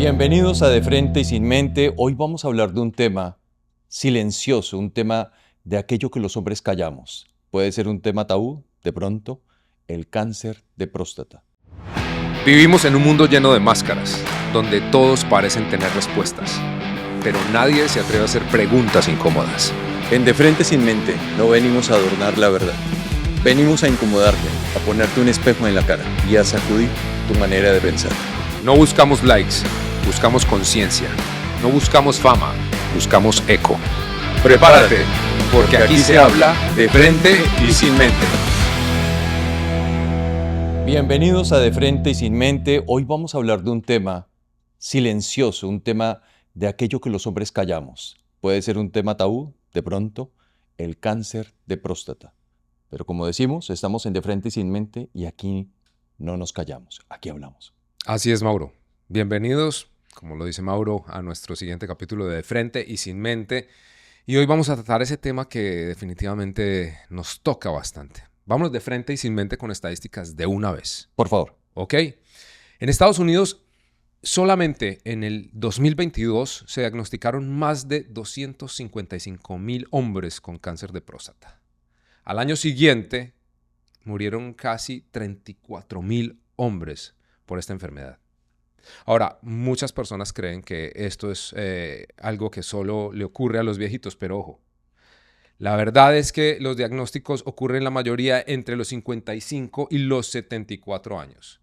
Bienvenidos a De Frente y Sin Mente. Hoy vamos a hablar de un tema silencioso, un tema de aquello que los hombres callamos. Puede ser un tema tabú, de pronto, el cáncer de próstata. Vivimos en un mundo lleno de máscaras, donde todos parecen tener respuestas, pero nadie se atreve a hacer preguntas incómodas. En De Frente Sin Mente no venimos a adornar la verdad. Venimos a incomodarte, a ponerte un espejo en la cara y a sacudir tu manera de pensar. No buscamos likes, buscamos conciencia. No buscamos fama, buscamos eco. Prepárate, porque aquí se habla de frente y sin mente. Bienvenidos a De Frente y Sin Mente. Hoy vamos a hablar de un tema silencioso, un tema de aquello que los hombres callamos. Puede ser un tema tabú, de pronto, el cáncer de próstata. Pero como decimos, estamos en De Frente y Sin Mente y aquí no nos callamos, aquí hablamos. Así es, Mauro. Bienvenidos, como lo dice Mauro, a nuestro siguiente capítulo de Frente y Sin Mente. Y hoy vamos a tratar ese tema que definitivamente nos toca bastante. Vámonos de frente y sin mente con estadísticas de una vez. Por favor. ¿Ok? En Estados Unidos, solamente en el 2022 se diagnosticaron más de 255,000 hombres con cáncer de próstata. Al año siguiente, murieron casi 34,000 hombres por esta enfermedad. Ahora, muchas personas creen que esto es algo que solo le ocurre a los viejitos, pero ojo. La verdad es que los diagnósticos ocurren la mayoría entre los 55 y los 74 años.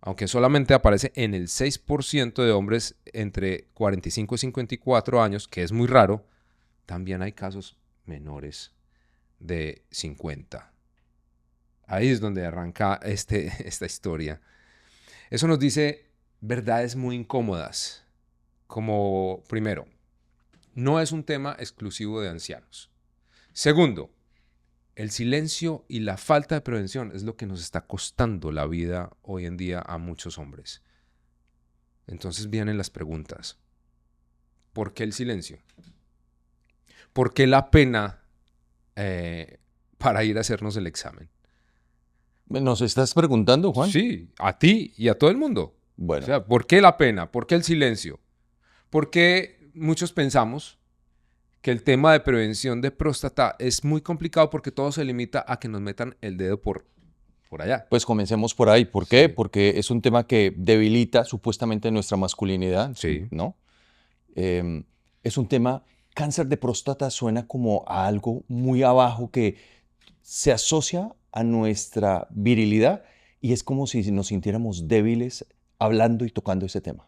Aunque solamente aparece en el 6% de hombres entre 45 y 54 años, que es muy raro, también hay casos menores de 50. Ahí es donde arranca esta historia. Eso nos dice verdades muy incómodas, como primero, no es un tema exclusivo de ancianos. Segundo, el silencio y la falta de prevención es lo que nos está costando la vida hoy en día a muchos hombres. Entonces vienen las preguntas. ¿Por qué el silencio? ¿Por qué la pena para ir a hacernos el examen? ¿Nos estás preguntando, Juan? Sí, a ti y a todo el mundo. Bueno. O sea, ¿por qué la pena? ¿Por qué el silencio? ¿Por qué muchos pensamos que el tema de prevención de próstata es muy complicado porque todo se limita a que nos metan el dedo por allá? Pues comencemos por ahí. ¿Por qué? Sí. Porque es un tema que debilita supuestamente nuestra masculinidad, Sí. ¿no? Es un tema, cáncer de próstata suena como a algo muy abajo que se asocia a nuestra virilidad y es como si nos sintiéramos débiles hablando y tocando ese tema.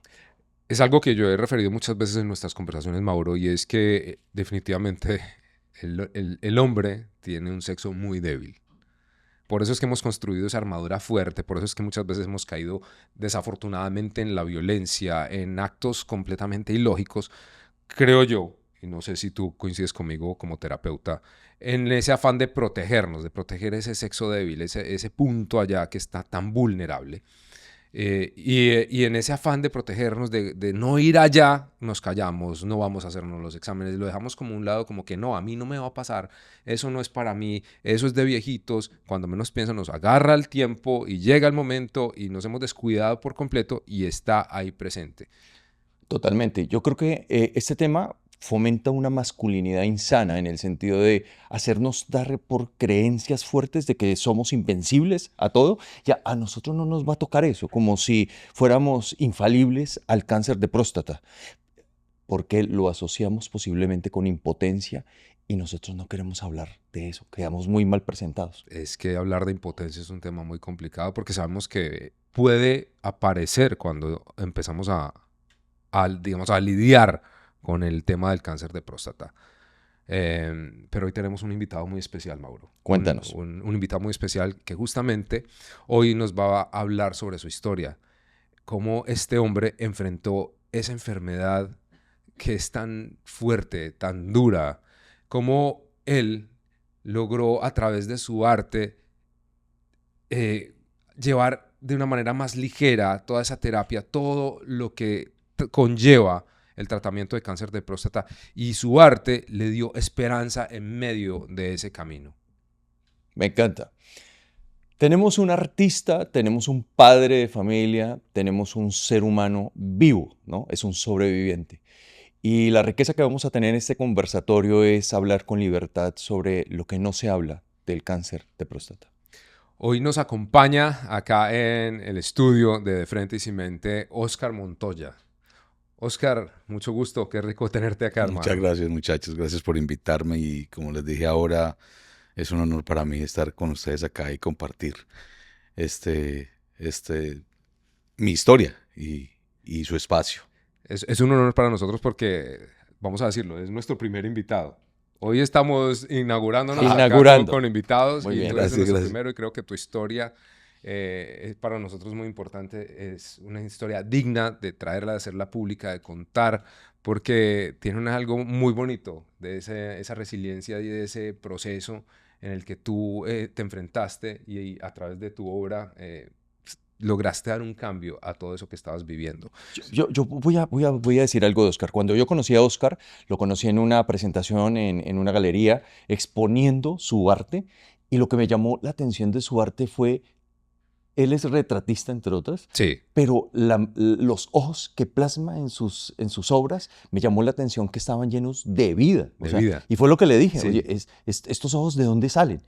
Es algo que yo he referido muchas veces en nuestras conversaciones, Mauro, y es que definitivamente el hombre tiene un sexo muy débil. Por eso es que hemos construido esa armadura fuerte, por eso es que muchas veces hemos caído desafortunadamente en la violencia, en actos completamente ilógicos, creo yo, y no sé si tú coincides conmigo como terapeuta, en ese afán de protegernos, de proteger ese sexo débil, ese punto allá que está tan vulnerable. Y en ese afán de protegernos, de no ir allá, nos callamos, no vamos a hacernos los exámenes, lo dejamos como un lado, como que no, a mí no me va a pasar, eso no es para mí, eso es de viejitos. Cuando menos piensan, nos agarra el tiempo y llega el momento y nos hemos descuidado por completo y está ahí presente. Totalmente. Yo creo que este tema fomenta una masculinidad insana en el sentido de hacernos dar por creencias fuertes de que somos invencibles a todo. Ya a nosotros no nos va a tocar eso, como si fuéramos infalibles al cáncer de próstata, porque lo asociamos posiblemente con impotencia y nosotros no queremos hablar de eso, quedamos muy mal presentados. Es que hablar de impotencia es un tema muy complicado porque sabemos que puede aparecer cuando empezamos digamos, a lidiar con el tema del cáncer de próstata. Pero hoy tenemos un invitado muy especial, Mauro. Cuéntanos. Un invitado muy especial que justamente hoy nos va a hablar sobre su historia. Cómo este hombre enfrentó esa enfermedad que es tan fuerte, tan dura. Cómo él logró a través de su arte llevar de una manera más ligera toda esa terapia, todo lo que conlleva el tratamiento de cáncer de próstata, y su arte le dio esperanza en medio de ese camino. Me encanta. Tenemos un artista, tenemos un padre de familia, tenemos un ser humano vivo, ¿no? Es un sobreviviente. Y la riqueza que vamos a tener en este conversatorio es hablar con libertad sobre lo que no se habla del cáncer de próstata. Hoy nos acompaña acá en el estudio de Frente y Sin Mente Óscar Montoya. Óscar, mucho gusto, qué rico tenerte acá, Muchas hermano. gracias, muchachos. Gracias por invitarme y como les dije ahora, es un honor para mí estar con ustedes acá y compartir este, este, mi historia y su espacio. Es un honor para nosotros porque, vamos a decirlo, es nuestro primer invitado. Hoy estamos inaugurándonos acá Inaugurando. con invitados Muy y bien. tú eres Gracias, nuestro gracias. primero y creo que tu historia es para nosotros muy importante. Es una historia digna de traerla, de hacerla pública, de contar, porque tiene algo muy bonito de esa resiliencia y de ese proceso en el que tú te enfrentaste y a través de tu obra lograste dar un cambio a todo eso que estabas viviendo. Yo voy a decir algo de Oscar. Cuando yo conocí a Oscar, lo conocí en una presentación en una galería exponiendo su arte y lo que me llamó la atención de su arte fue, él es retratista entre otras, Sí, pero los ojos que plasma en sus obras me llamó la atención que estaban llenos de vida. O de sea, vida. y fue lo que le dije, Sí. oye, ¿estos ojos de dónde salen?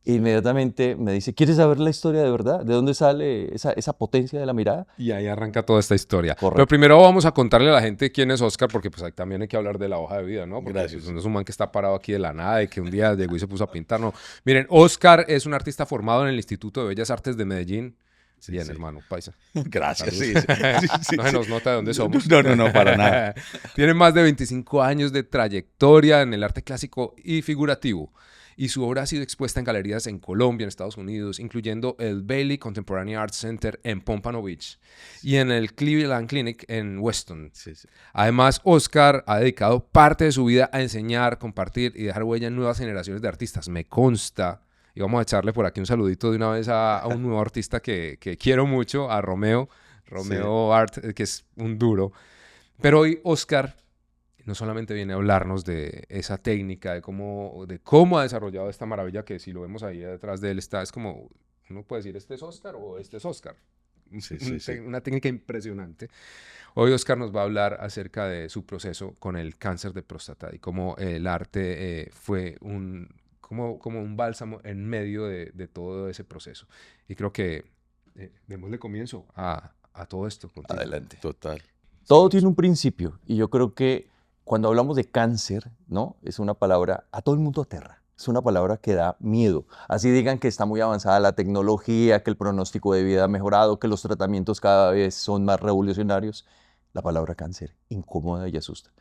E inmediatamente me dice, ¿quieres saber la historia de verdad? ¿De dónde sale esa potencia de la mirada? Y ahí arranca toda esta historia. Correcto. Pero primero vamos a contarle a la gente quién es Oscar, porque pues ahí también hay que hablar de la hoja de vida, ¿no? Porque Gracias. pues, no es un man que está parado aquí de la nada y que un día llegó y se puso a pintar, no. Miren, Oscar es un artista formado en el Instituto de Bellas Artes de Medellín. Sí, Bien, sí. hermano, paisa. Gracias. Sí, Salud. sí, sí, No se sí. nos nota de dónde somos. No, para nada. Tiene más de 25 años de trayectoria en el arte clásico y figurativo. Y su obra ha sido expuesta en galerías en Colombia, en Estados Unidos, incluyendo el Bailey Contemporary Arts Center en Pompano Beach y en el Cleveland Clinic en Weston. Sí, sí. Además, Oscar ha dedicado parte de su vida a enseñar, compartir y dejar huella en nuevas generaciones de artistas. Me consta, y vamos a echarle por aquí un saludito de una vez a un nuevo artista que quiero mucho, a Romeo Art, que es un duro. Pero hoy Oscar no solamente viene a hablarnos de esa técnica, de cómo ha desarrollado esta maravilla, que si lo vemos ahí detrás de él está, es como, uno puede decir, ¿este es Oscar o este es Oscar? Sí. Una técnica impresionante. Hoy Oscar nos va a hablar acerca de su proceso con el cáncer de próstata y cómo el arte fue como un bálsamo en medio de todo ese proceso. Y creo que démosle comienzo a todo esto contigo. Adelante. Total. Todo tiene un principio y yo creo que cuando hablamos de cáncer, ¿no? Es una palabra, a todo el mundo aterra. Es una palabra que da miedo. Así digan que está muy avanzada la tecnología, que el pronóstico de vida ha mejorado, que los tratamientos cada vez son más revolucionarios. La palabra cáncer incomoda y asusta.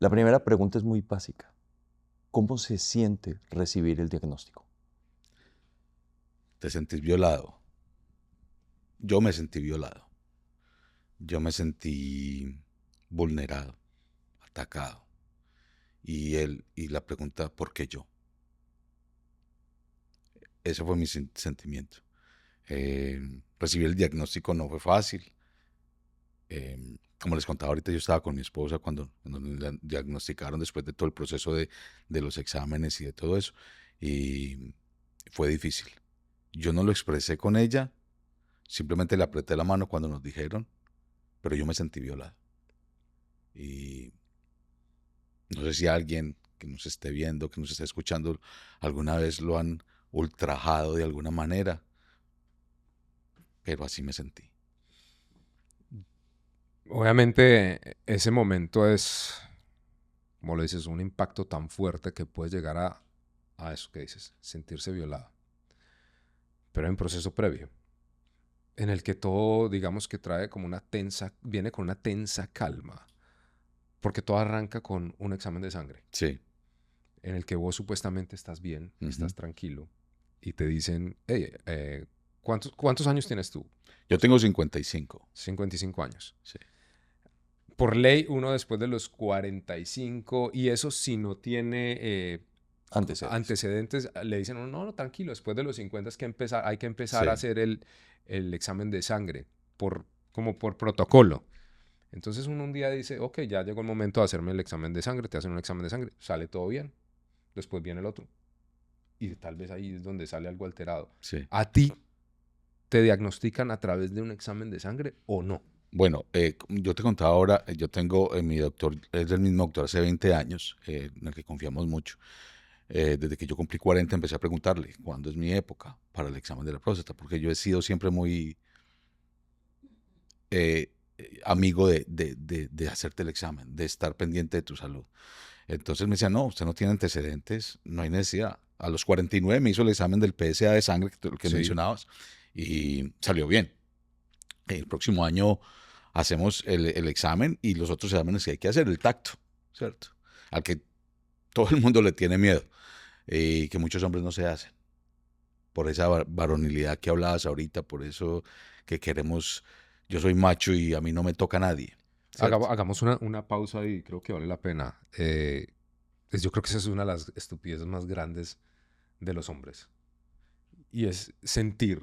La primera pregunta es muy básica. ¿Cómo se siente recibir el diagnóstico? Te sentís violado. Yo me sentí violado. Yo me sentí vulnerado, atacado. Y la pregunta, ¿por qué yo? Ese fue mi sentimiento. Recibir el diagnóstico no fue fácil. Como les contaba ahorita, yo estaba con mi esposa cuando me diagnosticaron después de todo el proceso de los exámenes y de todo eso. Y fue difícil. Yo no lo expresé con ella, simplemente le apreté la mano cuando nos dijeron, pero yo me sentí violado. Y no sé si alguien que nos esté viendo, que nos esté escuchando, alguna vez lo han ultrajado de alguna manera, pero así me sentí. Obviamente, ese momento es, como lo dices, un impacto tan fuerte que puedes llegar a eso que dices, sentirse violado. Pero hay un proceso previo en el que todo, digamos que trae como viene con una tensa calma, porque todo arranca con un examen de sangre, Sí. en el que vos supuestamente estás bien, Ujú. estás tranquilo, y te dicen, hey, ¿cuántos años tienes tú? Yo tengo 55. 55 años. Sí. Por ley, uno después de los 45, y eso si no tiene antecedentes, le dicen, no, tranquilo, después de los 50 hay que empezar Sí. a hacer el examen de sangre, como por protocolo. Entonces uno un día dice, ok, ya llegó el momento de hacerme el examen de sangre, te hacen un examen de sangre, sale todo bien, después viene el otro. y tal vez ahí es donde sale algo alterado. Sí. ¿A ti te diagnostican a través de un examen de sangre o no? Bueno, yo te contaba ahora, yo tengo mi doctor, es el mismo doctor hace 20 años, en el que confiamos mucho. Desde que yo cumplí 40 empecé a preguntarle cuándo es mi época para el examen de la próstata, porque yo he sido siempre muy amigo de hacerte el examen, de estar pendiente de tu salud. Entonces me decía, no, usted no tiene antecedentes, no hay necesidad. A los 49 me hizo el examen del PSA de sangre que Sí. mencionabas y salió bien. El próximo año hacemos el examen y los otros exámenes que hay que hacer, el tacto, ¿cierto? Al que todo el mundo le tiene miedo y que muchos hombres no se hacen. Por esa varonilidad que hablabas ahorita, por eso que queremos, yo soy macho y a mí no me toca nadie, ¿cierto? Hagamos una pausa y creo que vale la pena. Yo creo que esa es una de las estupideces más grandes de los hombres. Y es sentir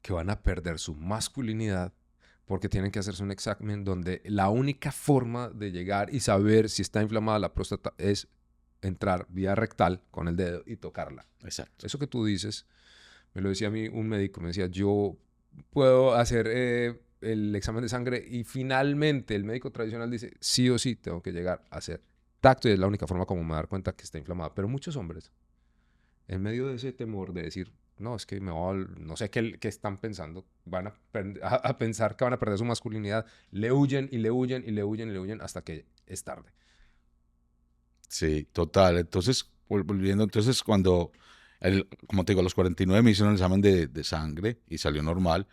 que van a perder su masculinidad porque tienen que hacerse un examen donde la única forma de llegar y saber si está inflamada la próstata es entrar vía rectal con el dedo y tocarla. Exacto. Eso que tú dices, me lo decía a mí un médico, me decía, yo puedo hacer el examen de sangre y finalmente el médico tradicional dice, sí o sí tengo que llegar a hacer tacto y es la única forma como me dar cuenta que está inflamada. Pero muchos hombres, en medio de ese temor de decir, no, es que no sé qué están pensando, van a pensar que van a perder su masculinidad, le huyen y le huyen y le huyen y le huyen hasta que es tarde. Sí, total. Entonces, volviendo, entonces cuando, como te digo, a los 49 me hicieron el examen de sangre y salió normal.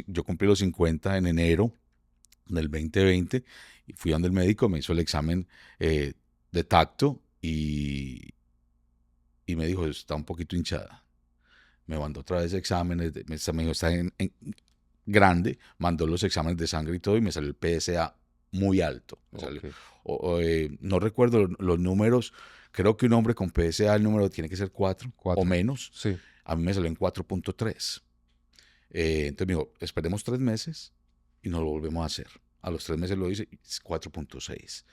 Yo cumplí los 50 en enero del 2020 y fui donde el médico, me hizo el examen de tacto y me dijo, está un poquito hinchada. Me mandó otra vez exámenes, me dijo, está grande, mandó los exámenes de sangre y todo y me salió el PSA muy alto. Okay. No recuerdo los números, creo que un hombre con PSA el número tiene que ser 4 o 4. menos. Sí. A mí me salió en 4.3. Entonces me dijo, esperemos 3 meses y nos lo volvemos a hacer. A los 3 meses lo hice, 4.6.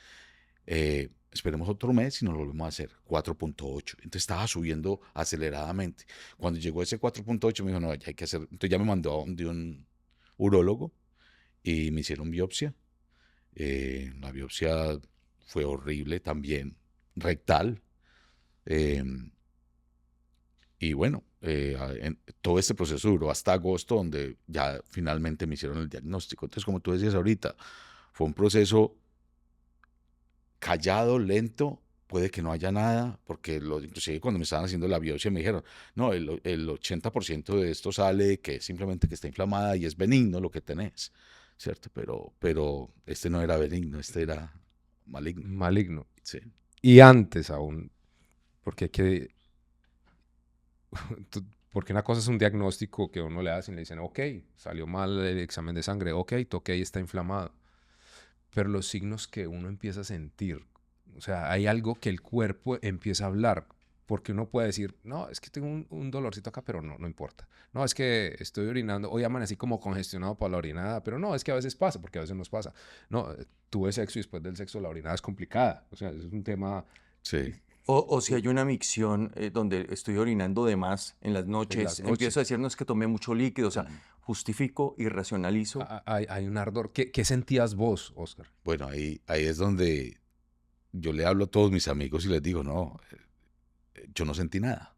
Esperemos otro mes y nos lo volvemos a hacer, 4.8. Entonces estaba subiendo aceleradamente. Cuando llegó ese 4.8 me dijo, no, ya hay que hacer. Entonces ya me mandó a de un urólogo y me hicieron biopsia. La biopsia fue horrible también, rectal. Eh, y bueno, todo este proceso duró hasta agosto, donde ya finalmente me hicieron el diagnóstico. Entonces, como tú decías ahorita, fue un proceso callado, lento, puede que no haya nada, porque inclusive cuando me estaban haciendo la biopsia me dijeron, no, el 80% de esto sale que simplemente que está inflamada y es benigno lo que tenés, ¿cierto? Pero este no era benigno, este era maligno. Maligno. Sí. Y antes aún, porque hay que... Porque una cosa es un diagnóstico que uno le hace y le dicen, ok, salió mal el examen de sangre, ok, toqué y está inflamado. Pero los signos que uno empieza a sentir, o sea, hay algo que el cuerpo empieza a hablar, porque uno puede decir, no, es que tengo un dolorcito acá, pero no importa. No, es que estoy orinando, hoy amanecí como congestionado por la orinada, pero no, es que a veces pasa, porque a veces nos pasa. No, tuve sexo y después del sexo la orinada es complicada, o sea, es un tema... Sí. O si hay una micción donde estoy orinando de más en las noches, empiezo a decir, no es que tomé mucho líquido, o sea, justifico y racionalizo. Hay un ardor. ¿Qué sentías vos, Oscar? Bueno, ahí es donde yo le hablo a todos mis amigos y les digo, no, yo no sentí nada.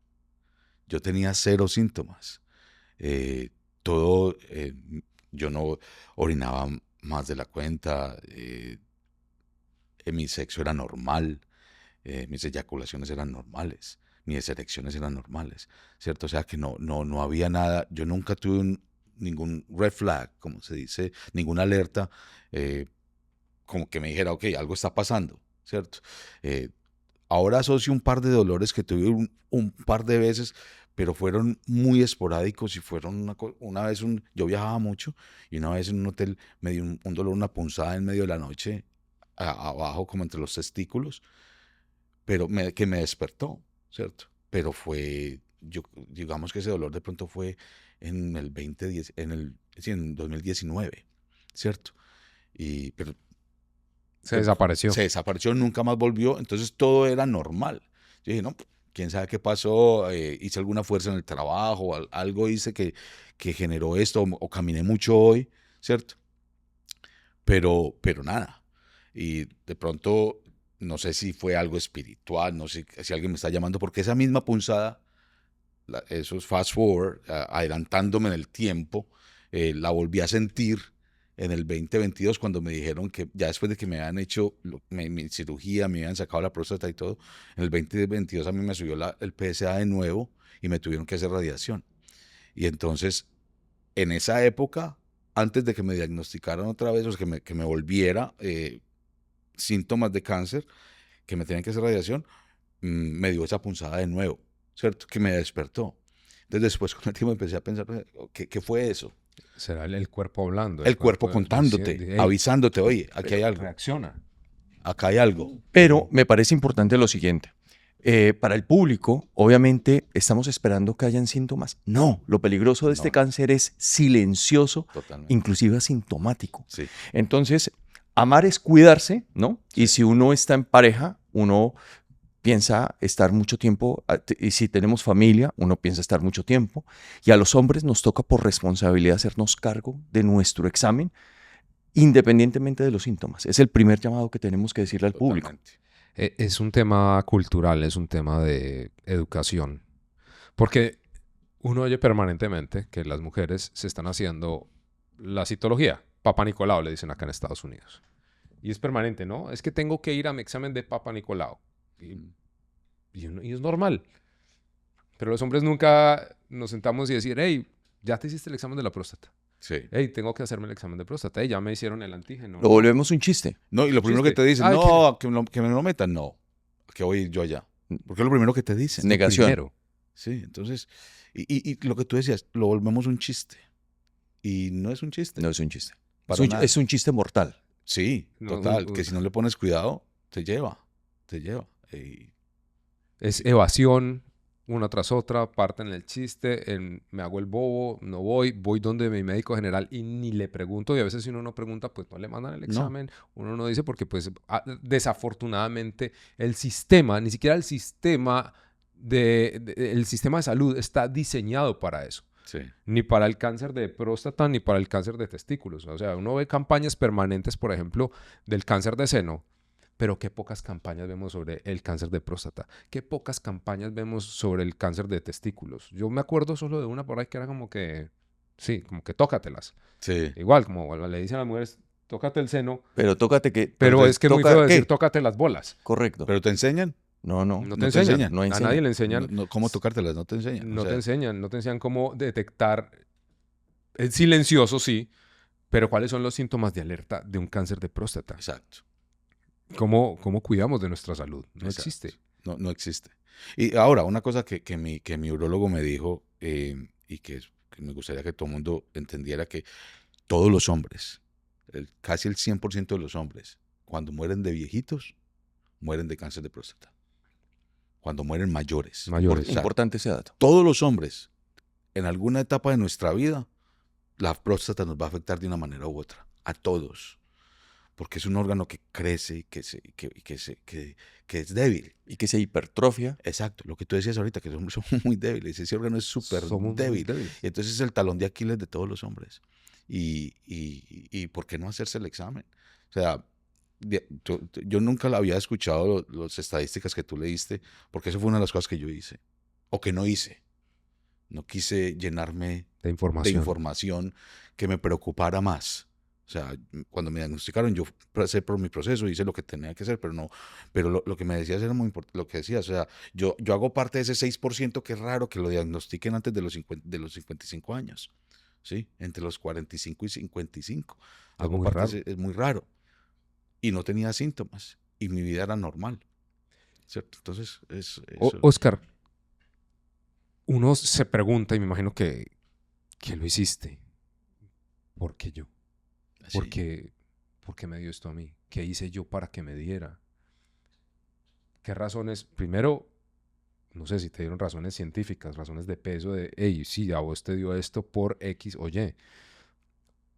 Yo tenía 0 síntomas. Todo, yo no orinaba más de la cuenta, mi sexo era normal, mis eyaculaciones eran normales, mis erecciones eran normales, ¿cierto? O sea que no había nada, yo nunca tuve ningún red flag, como se dice, ninguna alerta, como que me dijera, ok, algo está pasando, ¿cierto? Ahora asocio un par de dolores que tuve un par de veces, pero fueron muy esporádicos y fueron una vez, yo viajaba mucho y una vez en un hotel me dio un dolor, una punzada en medio de la noche, abajo como entre los testículos, pero que me despertó, ¿cierto? Pero digamos que ese dolor de pronto fue en el 2010, en 2019, ¿cierto? Pero Se desapareció. se desapareció, nunca más volvió, entonces todo era normal. Yo dije, no, quién sabe qué pasó, hice alguna fuerza en el trabajo, algo hice que generó esto, o caminé mucho hoy, ¿cierto? Pero nada. Y de pronto, no sé si fue algo espiritual, no sé si alguien me está llamando, porque esa misma punzada, esos fast forward, adelantándome en el tiempo, la volví a sentir en el 2022 cuando me dijeron que ya después de que me habían hecho mi cirugía, me habían sacado la próstata y todo, en el 2022 a mí me subió el PSA de nuevo y me tuvieron que hacer radiación. Y entonces, en esa época, antes de que me diagnosticaran otra vez, o sea, que me volviera síntomas de cáncer, que me tenían que hacer radiación, me dio esa punzada de nuevo, ¿cierto? Que me despertó. Entonces después con el tiempo empecé a pensar, ¿qué fue eso? Será el cuerpo hablando. El cuerpo contándote, hey, avisándote, oye, aquí hay algo, reacciona. acá hay algo. Pero me parece importante lo siguiente. Para el público, obviamente, estamos esperando que hayan síntomas. No, lo peligroso de este No. cáncer es silencioso, Totalmente. inclusive asintomático. Sí, Entonces, amar es cuidarse, ¿no? Y Sí. si uno está en pareja, uno piensa estar mucho tiempo, y si tenemos familia, uno piensa estar mucho tiempo. Y a los hombres nos toca por responsabilidad hacernos cargo de nuestro examen, independientemente de los síntomas. Es el primer llamado que tenemos que decirle al público. totalmente. Es un tema cultural, es un tema de educación. Porque uno oye permanentemente que las mujeres se están haciendo la citología. Papa Nicolau le dicen acá en Estados Unidos. Y es permanente, ¿no? Es que tengo que ir a mi examen de Papa Nicolau. Y es normal. Pero los hombres nunca nos sentamos y decir, hey, ya te hiciste el examen de la próstata. Sí. Hey, tengo que hacerme el examen de próstata. Hey, ya me hicieron el antígeno. Lo volvemos un chiste. No, y lo primero que Chiste. te dicen, Ay, no, que me lo metan, no, que voy a ir yo allá. Porque es lo primero que te dicen. Negación. Primero. Sí, entonces, y lo que tú decías, lo volvemos un chiste. Y no es un chiste. No es un chiste. Para nada. Es un chiste mortal. Sí, No, total, que si no le pones cuidado, te lleva. Es evasión, una tras otra, parten el chiste, me hago el bobo, no voy donde mi médico general y ni le pregunto. Y a veces si uno no pregunta, pues no le mandan el examen. Uno no dice porque pues desafortunadamente el sistema, ni siquiera el sistema el sistema de salud está diseñado para eso. Sí. Ni para el cáncer de próstata, ni para el cáncer de testículos. O sea, uno ve campañas permanentes, por ejemplo, del cáncer de seno, pero qué pocas campañas vemos sobre el cáncer de próstata. Qué pocas campañas vemos sobre el cáncer de testículos. Yo me acuerdo solo de una por ahí que era como que, sí, como que tócatelas. Sí. Igual, como le dicen a las mujeres, tócate el seno, Pero tócate que... pero es que es muy ¿toca feo qué? decir tócate las bolas. Correcto. ¿Pero te enseñan? No. No no te te enseñan. enseñan. No A enseñan. nadie le enseñan. ¿Cómo tocártelas? No te enseñan. No O sea, te enseñan. No te enseñan cómo detectar. Es silencioso, sí, pero ¿cuáles son los síntomas de alerta de un cáncer de próstata? Exacto. ¿Cómo cuidamos de nuestra salud? No Exacto. existe. No existe. Y ahora, una cosa que mi urólogo me dijo, y que me gustaría que todo el mundo entendiera, que todos los hombres, casi el 100% de los hombres, cuando mueren de viejitos, mueren de cáncer de próstata. Cuando mueren mayores. Mayores. O sea, Importante ese dato. todos los hombres, en alguna etapa de nuestra vida, la próstata nos va a afectar de una manera u otra. A todos. Porque es un órgano que crece, que es débil. Y que se hipertrofia. Exacto, lo que tú decías ahorita, que somos muy débiles. Ese órgano es súper Somos muy débil. débiles. Y entonces es el talón de Aquiles de todos los hombres. Y ¿por qué no hacerse el examen? O sea, yo nunca la había escuchado las estadísticas que tú leíste, porque eso fue una de las cosas que yo hice. O que no hice. No quise llenarme De de información. información que me preocupara más. O sea, cuando me diagnosticaron, yo pasé por mi proceso, hice lo que tenía que hacer, pero lo que me decías era muy importante, lo que decías, o sea, yo hago parte de ese 6% que es raro que lo diagnostiquen antes de los 55 años, ¿sí? Entre los 45 y 55. Hago muy parte raro. es muy raro. Y no tenía síntomas, y mi vida era normal, ¿cierto? Entonces, Oscar, uno se pregunta, y me imagino que lo hiciste. ¿Por qué yo? así. ¿Por qué me dio esto a mí? ¿Qué hice yo para que me diera? ¿Qué razones? Primero, no sé si te dieron razones científicas, razones de peso de, hey, sí, a vos te dio esto por X o Y.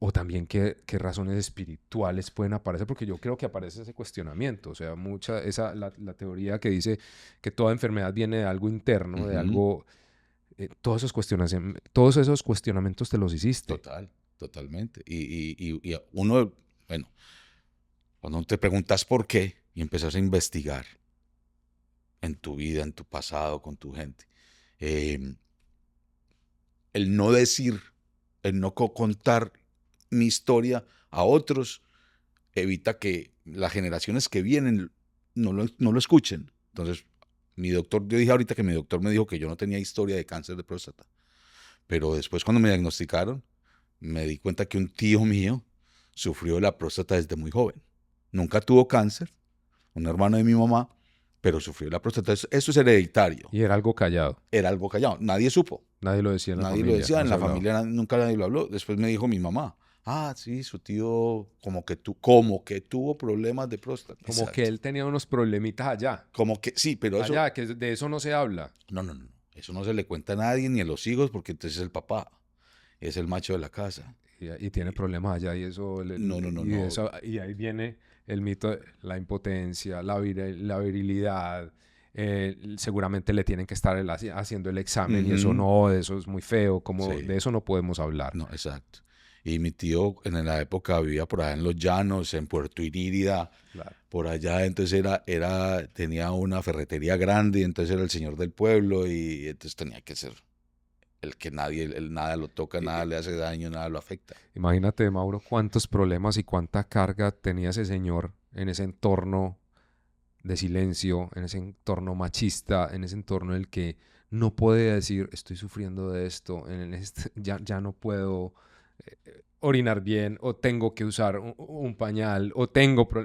O también qué razones espirituales pueden aparecer, porque yo creo que aparece ese cuestionamiento. O sea, la teoría que dice que toda enfermedad viene de algo interno, de Ujú. algo. Todos esos cuestionamientos te los hiciste. Totalmente. Y uno, bueno, cuando te preguntas por qué y empiezas a investigar en tu vida, en tu pasado, con tu gente, eh, el no decir, el no contar mi historia a otros, evita que las generaciones que vienen no lo escuchen. Entonces, yo dije ahorita que mi doctor me dijo que yo no tenía historia de cáncer de próstata, pero después cuando me diagnosticaron, me di cuenta que un tío mío sufrió de la próstata desde muy joven. Nunca tuvo cáncer, un hermano de mi mamá, pero sufrió de la próstata. Eso es hereditario. Y era algo callado. Era algo callado. Nadie supo. Nadie lo decía en la Nadie lo familia. decía. No En se la hablaba. familia nunca nadie lo habló. Después me dijo mi mamá. Ah, sí, su tío como que tuvo problemas de próstata. Como que Exacto. él tenía unos problemitas allá. Como que sí, pero eso. Allá, que de eso no se habla. No. Eso no se le cuenta a nadie ni a los hijos porque entonces es el papá. Es el macho de la casa. Y tiene problemas allá y eso. No. Y ahí viene el mito de la impotencia, la virilidad. Seguramente le tienen que estar haciendo el examen y eso Ujú. no, eso es muy feo. Sí. De eso no podemos hablar. No, exacto. Y mi tío en la época vivía por allá en Los Llanos, en Puerto Inírida, Claro. por allá, entonces tenía una ferretería grande, entonces era el señor del pueblo y entonces tenía que ser el que nada lo toca, nada le hace daño, nada lo afecta. Imagínate, Mauro, cuántos problemas y cuánta carga tenía ese señor en ese entorno de silencio, en ese entorno machista, en ese entorno en el que no puede decir, estoy sufriendo de esto, ya no puedo orinar bien, o tengo que usar un pañal, o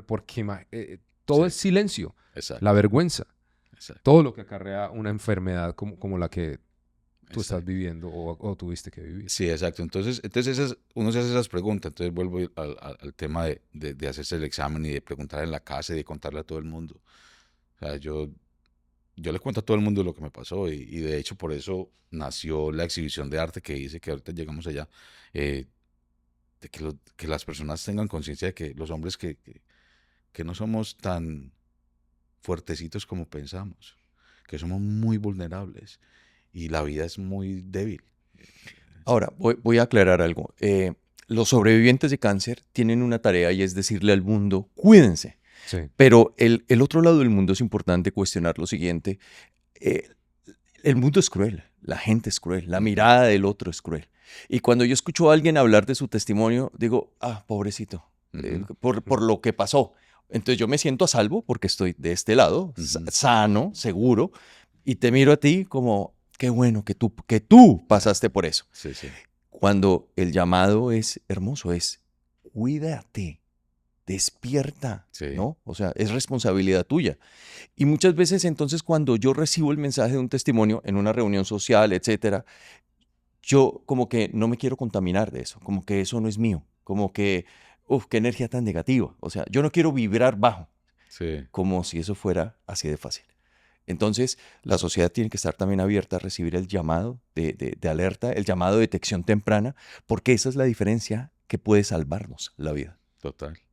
porque todo Sí, es silencio, la exacto, vergüenza, exacto, todo lo que acarrea una enfermedad como la que tú estás exacto. viviendo o tuviste que vivir. Sí, exacto. Entonces uno se hace esas preguntas. Entonces vuelvo al tema de hacerse el examen y de preguntar en la casa y de contarle a todo el mundo. O sea, yo le cuento a todo el mundo lo que me pasó y de hecho por eso nació la exhibición de arte que hice, que ahorita llegamos allá, eh, de que las personas tengan conciencia de que los hombres que no somos tan fuertecitos como pensamos, que somos muy vulnerables y la vida es muy débil. Ahora, voy a aclarar algo. Los sobrevivientes de cáncer tienen una tarea y es decirle al mundo, cuídense. Sí. Pero el otro lado del mundo es importante cuestionar lo siguiente. eh, el mundo es cruel, la gente es cruel, la mirada del otro es cruel. Y cuando yo escucho a alguien hablar de su testimonio, digo, pobrecito, Ujú, por lo que pasó. Entonces yo me siento a salvo porque estoy de este lado, ujú. sano, seguro, y te miro a ti como, qué bueno que tú pasaste por eso. Sí. Cuando el llamado es hermoso, es cuídate, despierta, Sí. ¿no? O sea, es responsabilidad tuya. Y muchas veces entonces cuando yo recibo el mensaje de un testimonio en una reunión social, etcétera, yo como que no me quiero contaminar de eso, como que eso no es mío, como que, qué energía tan negativa. O sea, yo no quiero vibrar bajo, Sí, como si eso fuera así de fácil. Entonces, la sociedad tiene que estar también abierta a recibir el llamado de alerta, el llamado de detección temprana, porque esa es la diferencia que puede salvarnos la vida. totalmente.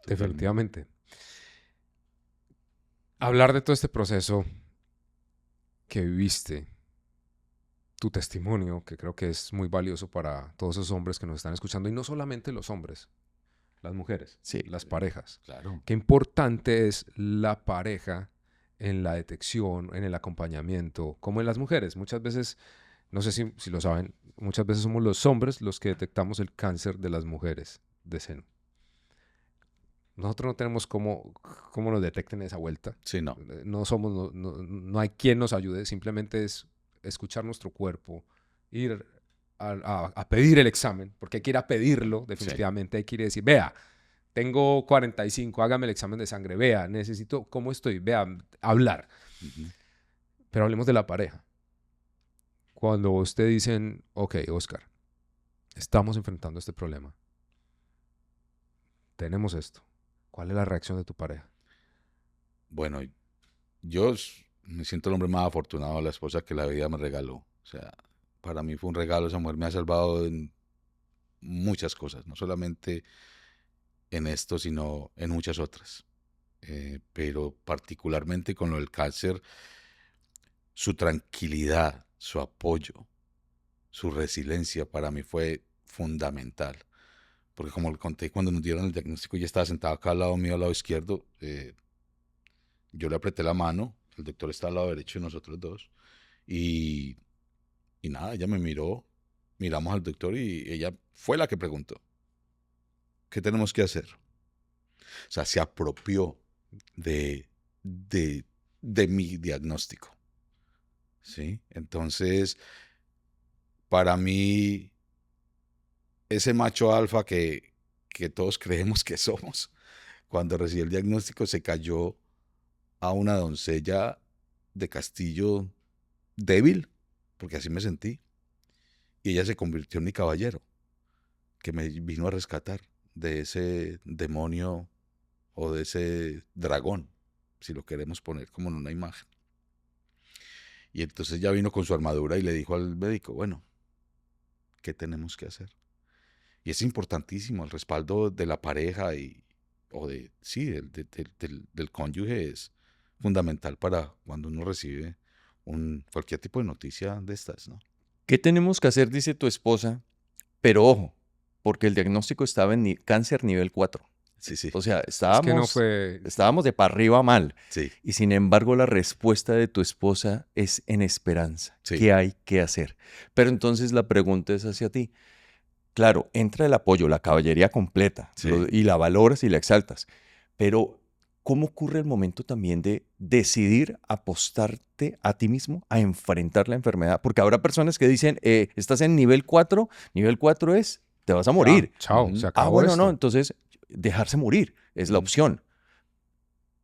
Definitivamente. Hablar de todo este proceso que viviste, tu testimonio, que creo que es muy valioso para todos esos hombres que nos están escuchando, y no solamente los hombres, las mujeres, Sí. las parejas. Claro. Qué importante es la pareja en la detección, en el acompañamiento, como en las mujeres. Muchas veces, no sé si lo saben, muchas veces somos los hombres los que detectamos el cáncer de las mujeres de seno. Nosotros no tenemos cómo nos detecten esa vuelta. Sí, no. No hay quien nos ayude, simplemente es escuchar nuestro cuerpo, ir a pedir el examen, porque hay que ir a pedirlo, definitivamente hay que ir a decir, vea, tengo 45, hágame el examen de sangre, vea, necesito, ¿cómo estoy? Vea, hablar. Ujú. Pero hablemos de la pareja. Cuando usted dicen, ok, Oscar, estamos enfrentando este problema, tenemos esto, ¿cuál es la reacción de tu pareja? Bueno, yo me siento el hombre más afortunado de la esposa que la vida me regaló. O sea, para mí fue un regalo. Esa mujer me ha salvado en muchas cosas, no solamente en esto, sino en muchas otras. Pero particularmente con lo del cáncer, su tranquilidad, su apoyo, su resiliencia para mí fue fundamental. Porque como le conté, cuando nos dieron el diagnóstico, ella estaba sentada acá al lado mío, al lado izquierdo. Yo le apreté la mano, el doctor está al lado derecho de nosotros dos. Y, y nada, ella me miró, miramos al doctor y ella fue la que preguntó, ¿qué tenemos que hacer? O sea, se apropió de, de mi diagnóstico. ¿Sí? Entonces, para mí, ese macho alfa que todos creemos que somos, cuando recibió el diagnóstico se cayó a una doncella de castillo débil, porque así me sentí, y ella se convirtió en mi caballero, que me vino a rescatar de ese demonio o de ese dragón, si lo queremos poner como en una imagen. Y entonces ya vino con su armadura y le dijo al médico, bueno, ¿qué tenemos que hacer? Y es importantísimo el respaldo de la pareja o de, sí, del cónyuge es fundamental para cuando uno recibe cualquier tipo de noticia de estas, ¿no? ¿Qué tenemos que hacer? Dice tu esposa, pero ojo, porque el diagnóstico estaba en cáncer nivel 4. Sí, sí, O sea, Es que no fue... estábamos de para arriba mal. sí, Y sin embargo, la respuesta de tu esposa es en esperanza. sí, ¿Qué hay que hacer? Pero entonces la pregunta es hacia ti. Claro, entra el apoyo, la caballería completa, sí. y la valoras y la exaltas. Pero, ¿cómo ocurre el momento también de decidir apostarte a ti mismo a enfrentar la enfermedad? Porque habrá personas que dicen, estás en nivel 4 es, te vas a morir. Chao, Ujú. se Ah, acabó bueno, esto. no, entonces dejarse morir es la Ujú. opción.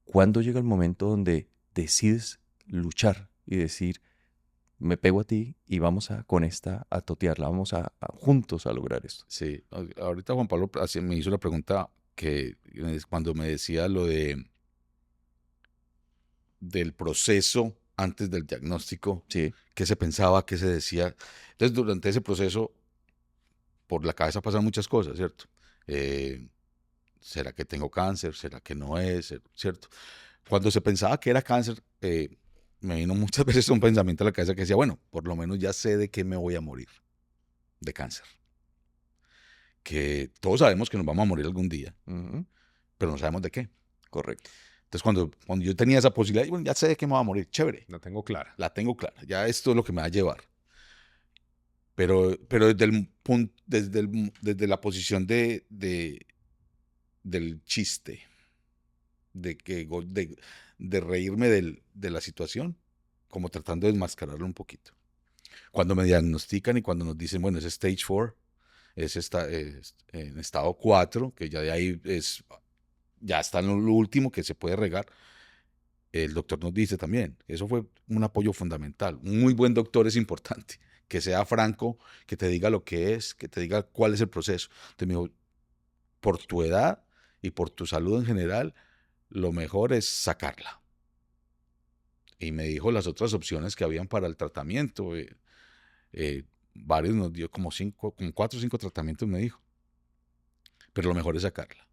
¿Cuándo llega el momento donde decides luchar y decir, me pego a ti y vamos a totearla, vamos juntos a lograr esto? Sí, ahorita Juan Pablo me hizo la pregunta que cuando me decía lo del proceso antes del diagnóstico, Sí, qué se pensaba, qué se decía. Entonces, durante ese proceso, por la cabeza pasan muchas cosas, ¿cierto? Eh, ¿Será que tengo cáncer? ¿Será que no es? ¿Cierto? Cuando se pensaba que era cáncer, me vino muchas veces un pensamiento a la cabeza que decía, bueno, por lo menos ya sé de qué me voy a morir, de cáncer. Que todos sabemos que nos vamos a morir algún día, ujú, pero no sabemos de qué. correcto. Entonces, cuando yo tenía esa posibilidad, bueno, ya sé de qué me voy a morir, chévere, No tengo clara. la tengo clara, ya esto es lo que me va a llevar. Pero desde la posición del chiste, de reírme de la situación, como tratando de enmascararlo un poquito. Cuando me diagnostican y cuando nos dicen, bueno, es stage 4, es en estado 4, que ya de ahí ya está en lo último que se puede regar, el doctor nos dice también, eso fue un apoyo fundamental. Un muy buen doctor es importante, que sea franco, que te diga lo que es, que te diga cuál es el proceso. Entonces me dijo, por tu edad y por tu salud en general, lo mejor es sacarla. Y me dijo las otras opciones que habían para el tratamiento. Varios nos dio como 4 o 5 tratamientos, me dijo. Pero lo mejor es sacarla.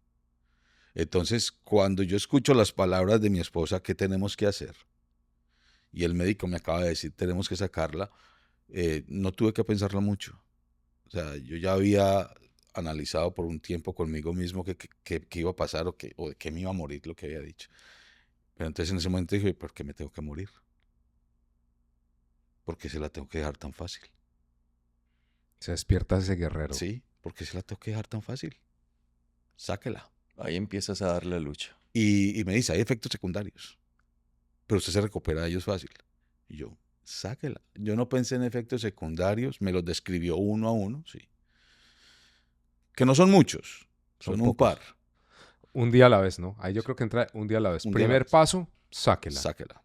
Entonces, cuando yo escucho las palabras de mi esposa, ¿qué tenemos que hacer? Y el médico me acaba de decir, tenemos que sacarla, no tuve que pensarlo mucho. O sea, yo ya había analizado por un tiempo conmigo mismo qué iba a pasar o de qué me iba a morir, lo que había dicho. Pero entonces en ese momento dije, ¿por qué me tengo que morir? ¿Por qué se la tengo que dejar tan fácil? Se despierta ese guerrero. Sí, ¿por qué se la tengo que dejar tan fácil? Sáquela. Ahí empiezas a dar la lucha. Y me dice, hay efectos secundarios, pero usted se recupera de ellos fácil. Y yo, sáquela. Yo no pensé en efectos secundarios, me los describió uno a uno, sí. Que no son muchos, Son son un pocos. par. Un día a la vez, ¿no? Ahí yo creo que entra un día a la vez. Un día a la Primer vez. paso, sáquela. Sáquela.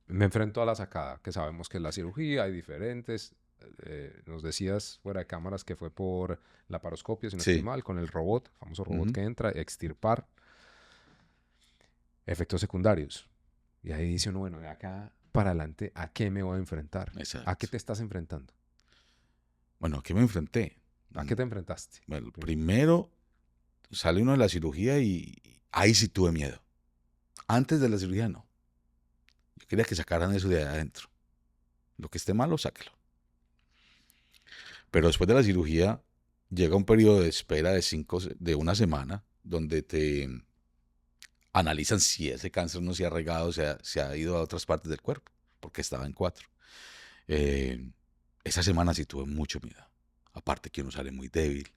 Me enfrento a la sacada, que sabemos que es la cirugía, hay diferentes. Nos decías fuera de cámaras que fue por laparoscopia, si no Sí. estoy mal, con el robot, famoso robot Ujú. que entra, extirpar. Efectos secundarios. Y ahí dice uno, bueno, de acá para adelante, ¿a qué me voy a enfrentar? Exacto. ¿A qué te estás enfrentando? Bueno, ¿a qué me enfrenté? ¿A qué te enfrentaste? Bueno, primero sale uno de la cirugía y ahí sí tuve miedo. Antes de la cirugía no. Yo quería que sacaran eso de adentro. Lo que esté malo, sáquelo. Pero después de la cirugía llega un periodo de espera de una semana donde te analizan si ese cáncer no se ha regado, se ha ido a otras partes del cuerpo, porque estaba en 4. Esa semana sí tuve mucho miedo. Aparte que uno sale muy débil,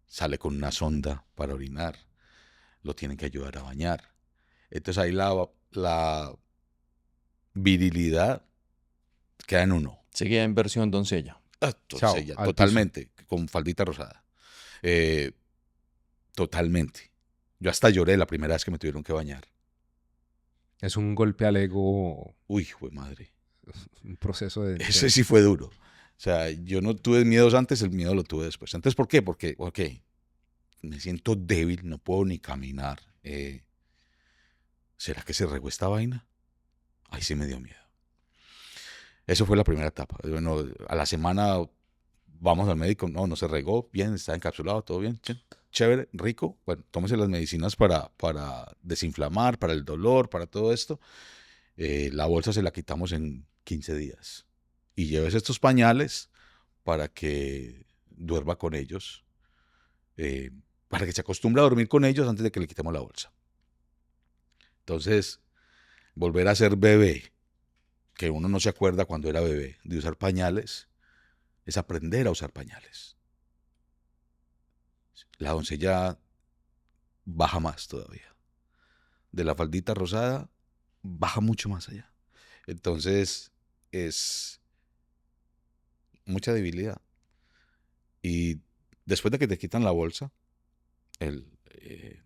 sale con una sonda para orinar, lo tienen que ayudar a bañar. Entonces ahí la virilidad queda en uno. Seguía en versión doncella. Chao, Doncella, al totalmente, con faldita rosada. Totalmente. Yo hasta lloré la primera vez que me tuvieron que bañar. Es un golpe al ego, Uy, hijo de madre. un proceso de... Ese sí fue duro. O sea, yo no tuve miedos antes, el miedo lo tuve después. Entonces, ¿por qué? Porque, ok, me siento débil, no puedo ni caminar. ¿Será que se regó esta vaina? Ahí sí me dio miedo. Eso fue la primera etapa. Bueno, a la semana vamos al médico, no se regó, bien, está encapsulado, todo bien, chévere, rico. Bueno, tómese las medicinas para desinflamar, para el dolor, para todo esto. La bolsa se la quitamos en 15 días. Y lleves estos pañales para que duerma con ellos, para que se acostumbre a dormir con ellos antes de que le quitemos la bolsa. Entonces, volver a ser bebé, que uno no se acuerda cuando era bebé, de usar pañales, es aprender a usar pañales. La doncella baja más todavía. De la faldita rosada, baja mucho más allá. Entonces, es mucha debilidad. Y después de que te quitan la bolsa,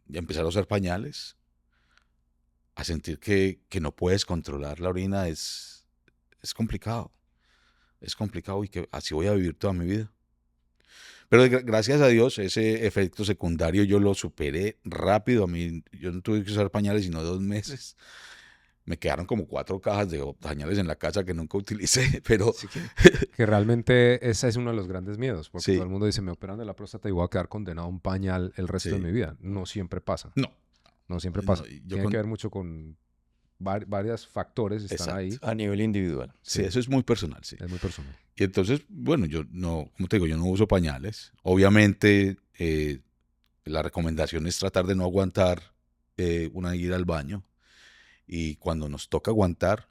empezar a usar pañales, a sentir que no puedes controlar la orina es complicado. Es complicado y que así voy a vivir toda mi vida. Pero gracias a Dios, ese efecto secundario yo lo superé rápido. A mí, yo no tuve que usar pañales sino 2 meses. Me quedaron como 4 cajas de pañales en la casa que nunca utilicé, pero... Sí, que realmente ese es uno de los grandes miedos, porque Sí. todo el mundo dice, me operan de la próstata y voy a quedar condenado a un pañal el resto Sí. de mi vida. No siempre pasa. No siempre No, pasa. yo Tiene con- que ver mucho con varios factores están Exacto. ahí. A nivel individual. Sí, eso es muy personal, sí. Es muy personal. Y entonces, bueno, yo no, como te digo, yo no uso pañales. Obviamente, la recomendación es tratar de no aguantar una ida al baño. Y cuando nos toca aguantar,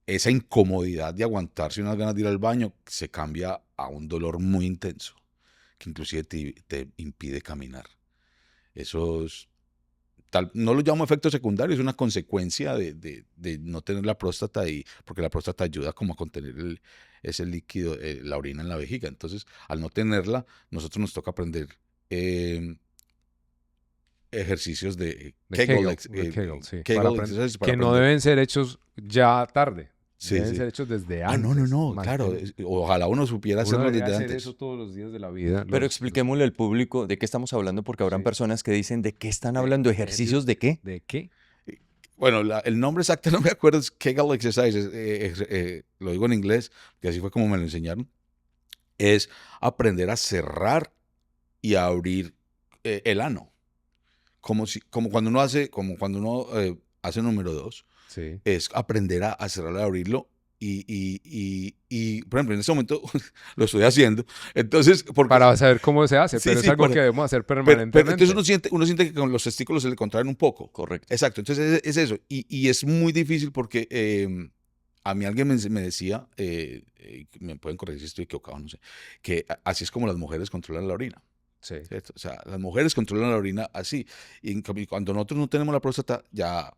esa incomodidad de aguantarse unas ganas de ir al baño se cambia a un dolor muy intenso, que inclusive te impide caminar. Eso es, no lo llamo efecto secundario, es una consecuencia de no tener la próstata, porque la próstata ayuda como a contener ese líquido, la orina en la vejiga. Entonces, al no tenerla, nosotros nos toca aprender ejercicios de Kegel, Kegel, sí. Kegel exercises para que no aprender. deben ser hechos ya tarde. Sí, Deben sí. ser hechos desde antes. No, claro. Ojalá uno supiera Uno hacerlo debería desde hacer antes. eso todos los días de la vida. Pero expliquémosle al público de qué estamos hablando, porque habrán Sí. personas que dicen de qué están hablando, ejercicios de qué. ¿De qué? Bueno, el nombre exacto no me acuerdo, es Kegel Exercises, lo digo en inglés, que así fue como me lo enseñaron. Es aprender a cerrar y a abrir el ano. Como cuando uno hace número 2, Sí. es aprender a cerrarlo y abrirlo. Y, por ejemplo, en este momento lo estoy haciendo. Entonces, Para saber cómo se hace, Sí, pero sí, es algo para- que debemos hacer pero permanentemente. entonces uno siente que con los testículos se le contraen un poco. Correcto. Exacto, entonces es eso. Y es muy difícil porque a mí alguien me decía, me pueden corregir si estoy equivocado, no sé, que así es como las mujeres controlan la orina. Sí. ¿Cierto? O sea, las mujeres controlan la orina así. Y en cambio, cuando nosotros no tenemos la próstata, ya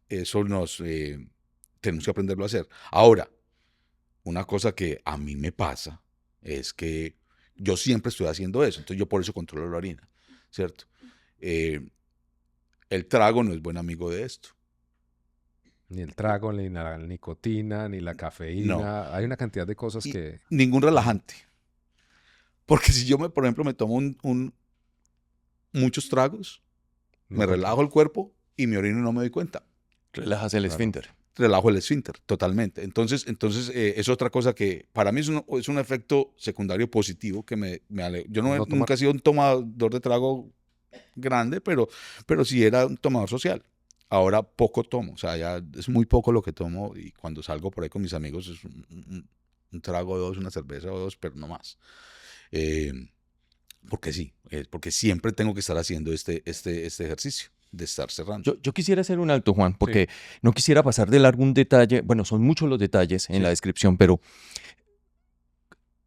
eso tenemos que aprenderlo a hacer. Ahora, una cosa que a mí me pasa es que yo siempre estoy haciendo eso, entonces yo por eso controlo la orina, ¿cierto? El trago no es buen amigo de esto. Ni el trago, ni la nicotina, ni la cafeína. No. Hay una cantidad de cosas Y que... ningún relajante. Porque si yo, por ejemplo, me tomo muchos tragos, me relajo el cuerpo y me orino y no me doy cuenta. Relajas el Claro. esfínter. relajo el esfínter, totalmente. Entonces es otra cosa que para mí es un efecto secundario positivo que me alegra. Yo No tomar. nunca he sido un tomador de trago grande, pero sí era un tomador social. Ahora poco tomo, o sea, ya es muy poco lo que tomo y cuando salgo por ahí con mis amigos es un trago o dos, una cerveza o dos, pero no más. Eh, porque sí, porque siempre tengo que estar haciendo este ejercicio de estar cerrando. Yo quisiera hacer un alto, Juan, Sí, porque no quisiera pasar de largo un detalle. Bueno, son muchos los detalles en la Sí. descripción, pero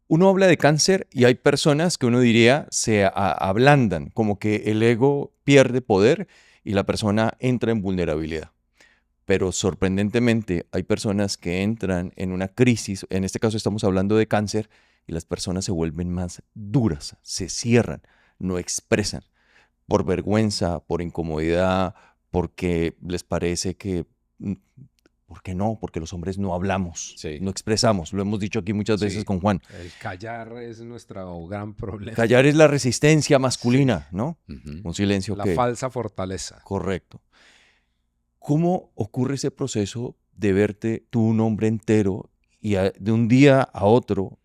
uno habla de cáncer y hay personas que uno diría se ablandan, como que el ego pierde poder y la persona entra en vulnerabilidad. Pero sorprendentemente hay personas que entran en una crisis, en este caso estamos hablando de cáncer, y las personas se vuelven más duras, se cierran, no expresan, por vergüenza, por incomodidad, porque les parece que, ¿por qué no? Porque los hombres no hablamos, Sí. no expresamos, lo hemos dicho aquí muchas veces sí. con Juan. El callar es nuestro gran problema. Callar es la resistencia masculina, ¿no? Ujú. Un silencio La que... falsa fortaleza. Correcto. ¿Cómo ocurre ese proceso de verte tú un hombre entero y de un día a otro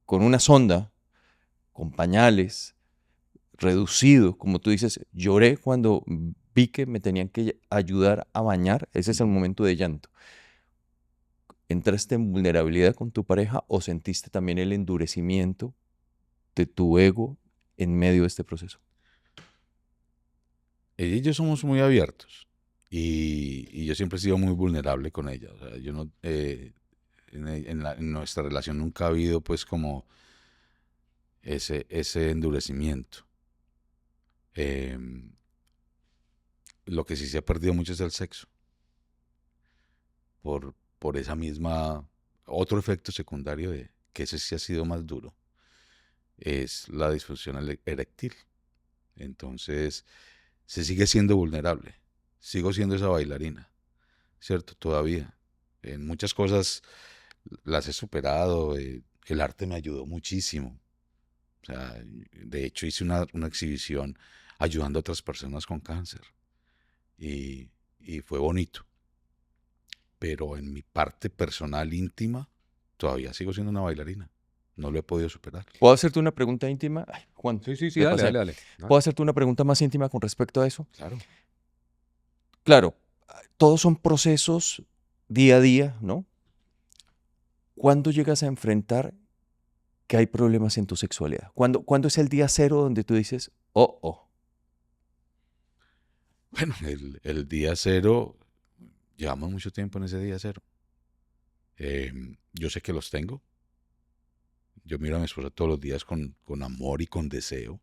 con una sonda, con pañales, reducido, como tú dices? Lloré cuando vi que me tenían que ayudar a bañar. Ese es el momento de llanto. ¿Entraste en vulnerabilidad con tu pareja o sentiste también el endurecimiento de tu ego en medio de este proceso? Ella y yo somos muy abiertos y yo siempre he sido muy vulnerable con ella. O sea, yo no, en nuestra relación nunca ha habido pues como ese endurecimiento. Em, lo que sí se ha perdido mucho es el sexo por esa misma, otro efecto secundario de que ese sí ha sido más duro, es la disfunción eréctil. Entonces, se sigue siendo vulnerable. Sigo siendo esa bailarina, ¿cierto? Todavía. En muchas cosas las he superado. El arte me ayudó muchísimo. O sea, de hecho hice una exhibición ayudando a otras personas con cáncer. Y fue bonito. Pero en mi parte personal íntima, todavía sigo siendo una bailarina. No lo he podido superar. ¿Puedo hacerte una pregunta íntima? Ay, Juan, Sí, me dale, pasé. dale. No, ¿Puedo hacerte una pregunta más íntima con respecto a eso? Claro. Claro, todos son procesos día a día, ¿no? ¿Cuándo llegas a enfrentar que hay problemas en tu sexualidad? ¿Cuándo es el día cero donde tú dices, oh, oh? Bueno, el día cero, llevamos mucho tiempo en ese día cero. Yo sé que los tengo. Yo miro a mi esposa todos los días con amor y con deseo.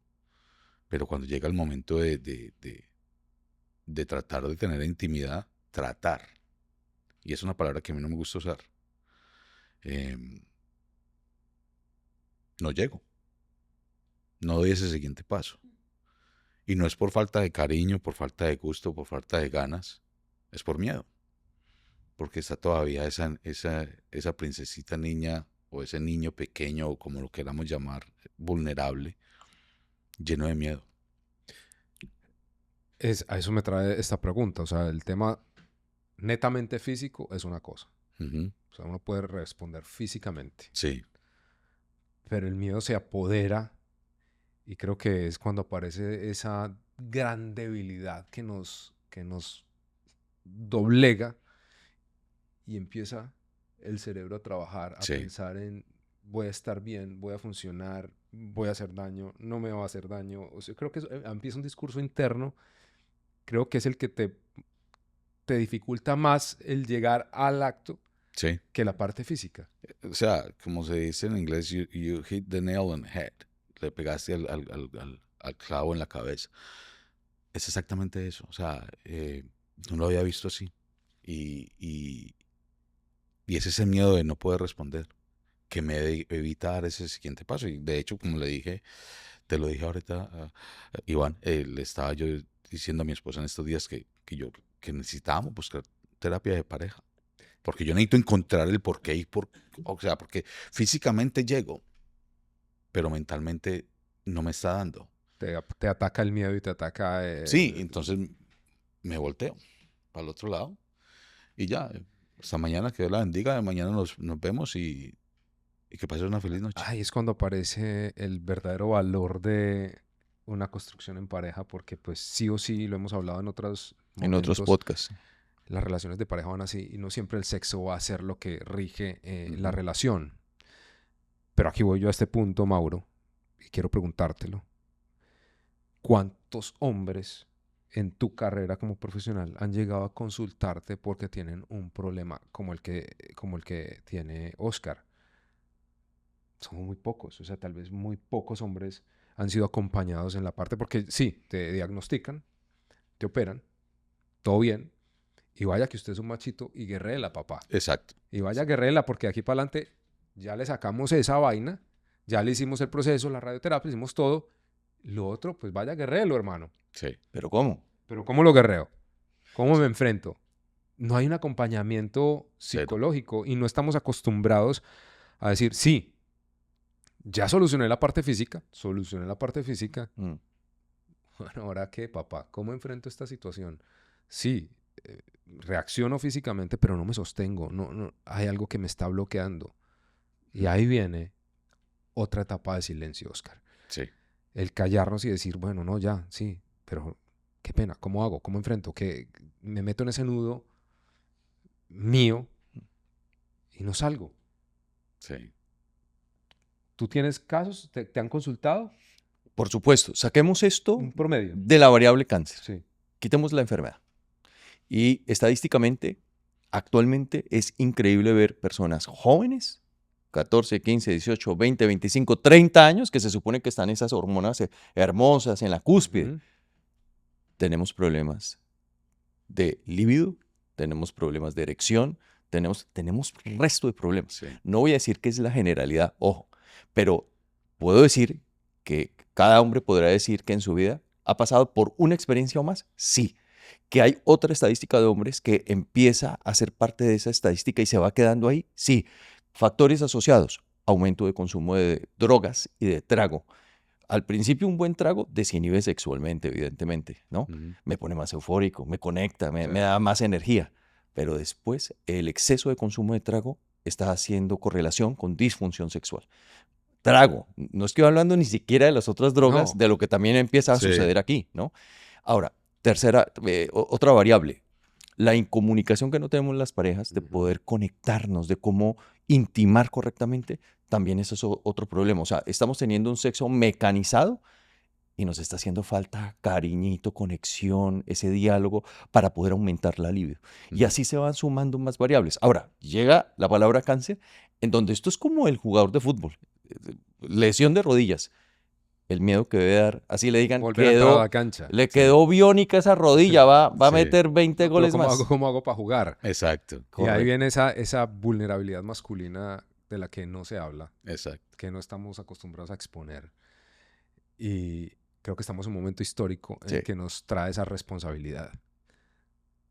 Pero cuando llega el momento de tratar de tener intimidad, tratar. Y es una palabra que a mí no me gusta usar. No llego. No doy ese siguiente paso. Y no es por falta de cariño, por falta de gusto, por falta de ganas. Es por miedo. Porque está todavía esa princesita niña o ese niño pequeño o como lo queramos llamar, vulnerable, lleno de miedo. a eso me trae esta pregunta. O sea, el tema netamente físico es una cosa. Ujú. O sea, uno puede responder físicamente. Sí, Pero el miedo se apodera y creo que es cuando aparece esa gran debilidad que nos doblega y empieza el cerebro a trabajar, a sí. pensar en voy a estar bien, voy a funcionar, voy a hacer daño, no me va a hacer daño. O sea, creo que empieza un discurso interno, creo que es el que te dificulta más el llegar al acto Sí. que la parte física. O sea, como se dice en inglés, you hit the nail on the head. Le pegaste al clavo en la cabeza. Es exactamente eso. O sea, no lo había visto así. Y es ese miedo de no poder responder que me evita dar ese siguiente paso. Y de hecho, como le dije, te lo dije ahorita, Iván, le estaba yo diciendo a mi esposa en estos días que necesitábamos buscar terapia de pareja. Porque yo necesito encontrar el porqué o sea, porque físicamente llego, pero mentalmente no me está dando. Te ataca el miedo y te ataca Sí, entonces me volteo para el otro lado Y ya, hasta mañana, que Dios la bendiga, mañana nos vemos y que pases una feliz noche. Ay, es cuando aparece el verdadero valor de una construcción en pareja, porque pues sí o sí, lo hemos hablado en otros En otros momentos, podcasts. las relaciones de pareja van así y no siempre el sexo va a ser lo que rige la Ujú. relación. Pero aquí voy yo a este punto, Mauro, y quiero preguntártelo. ¿Cuántos hombres en tu carrera como profesional han llegado a consultarte porque tienen un problema como el que tiene Oscar? Son muy pocos, o sea, tal vez muy pocos hombres han sido acompañados en la parte, porque sí, te diagnostican, te operan, todo bien, y vaya que usted es un machito y guerrela, papá. Exacto. Y vaya guerrela, porque de aquí para adelante ya le sacamos esa vaina, ya le hicimos el proceso, la radioterapia, hicimos todo. Lo otro, pues vaya guerrero, hermano. Sí. ¿Pero cómo? Pero ¿cómo lo guerreo? ¿Cómo me enfrento? No hay un acompañamiento Cero. psicológico y no estamos acostumbrados a decir, sí, ya solucioné la parte física, Mm. Bueno, ¿ahora qué, papá? ¿Cómo enfrento esta situación? Sí, reacciono físicamente, pero no me sostengo. No, hay algo que me está bloqueando. Y ahí viene otra etapa de silencio, Oscar. Sí. El callarnos y decir, bueno, no, ya, sí, pero qué pena, ¿cómo hago? ¿Cómo enfrento? Que me meto en ese nudo mío y no salgo. Sí. ¿Tú tienes casos? ¿Te han consultado? Por supuesto, saquemos esto Un promedio. de la variable cáncer. Sí. Quitemos la enfermedad. Y estadísticamente, actualmente es increíble ver personas jóvenes, 14, 15, 18, 20, 25, 30 años, que se supone que están esas hormonas hermosas en la cúspide. Ujú. Tenemos problemas de libido, tenemos problemas de erección, tenemos un resto de problemas. Sí. No voy a decir que es la generalidad, ojo, pero puedo decir que cada hombre podrá decir que en su vida ha pasado por una experiencia o más. Sí. Que hay otra estadística de hombres que empieza a ser parte de esa estadística y se va quedando ahí. Sí. Factores asociados: aumento de consumo de drogas y de trago. Al principio un buen trago desinhibe sexualmente, evidentemente, ¿no? Ujú. Me pone más eufórico, me conecta, Sí. me da más energía. Pero después el exceso de consumo de trago está haciendo correlación con disfunción sexual. Trago, no estoy hablando ni siquiera de las otras drogas, No. de lo que también empieza a Sí. suceder aquí, ¿no? Ahora, otra variable, la incomunicación que no tenemos las parejas de Ujú. poder conectarnos, de cómo intimar correctamente, también eso es otro problema. O sea, estamos teniendo un sexo mecanizado y nos está haciendo falta cariñito, conexión, ese diálogo para poder aumentar la libido. Y Ujú. así se van sumando más variables. Ahora, llega la palabra cáncer, en donde esto es como el jugador de fútbol. Lesión de rodillas. El miedo que debe dar, así le digan, Volver a entrar a la cancha. le Sí. quedó biónica esa rodilla, va a Sí. meter 20 Pero goles más. ¿cómo hago para jugar? Exacto. Y ahí Correcto. viene esa vulnerabilidad masculina de la que no se habla, Exacto. que no estamos acostumbrados a exponer. Y creo que estamos en un momento histórico en el Sí. que nos trae esa responsabilidad,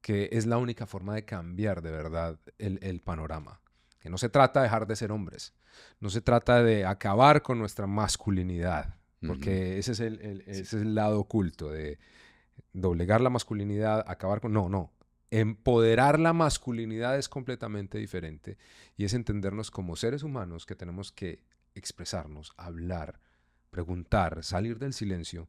que es la única forma de cambiar de verdad el panorama. Que no se trata de dejar de ser hombres, no se trata de acabar con nuestra masculinidad, porque ese es ese es el lado oculto de doblegar la masculinidad, acabar con... No. Empoderar la masculinidad es completamente diferente y es entendernos como seres humanos que tenemos que expresarnos, hablar, preguntar, salir del silencio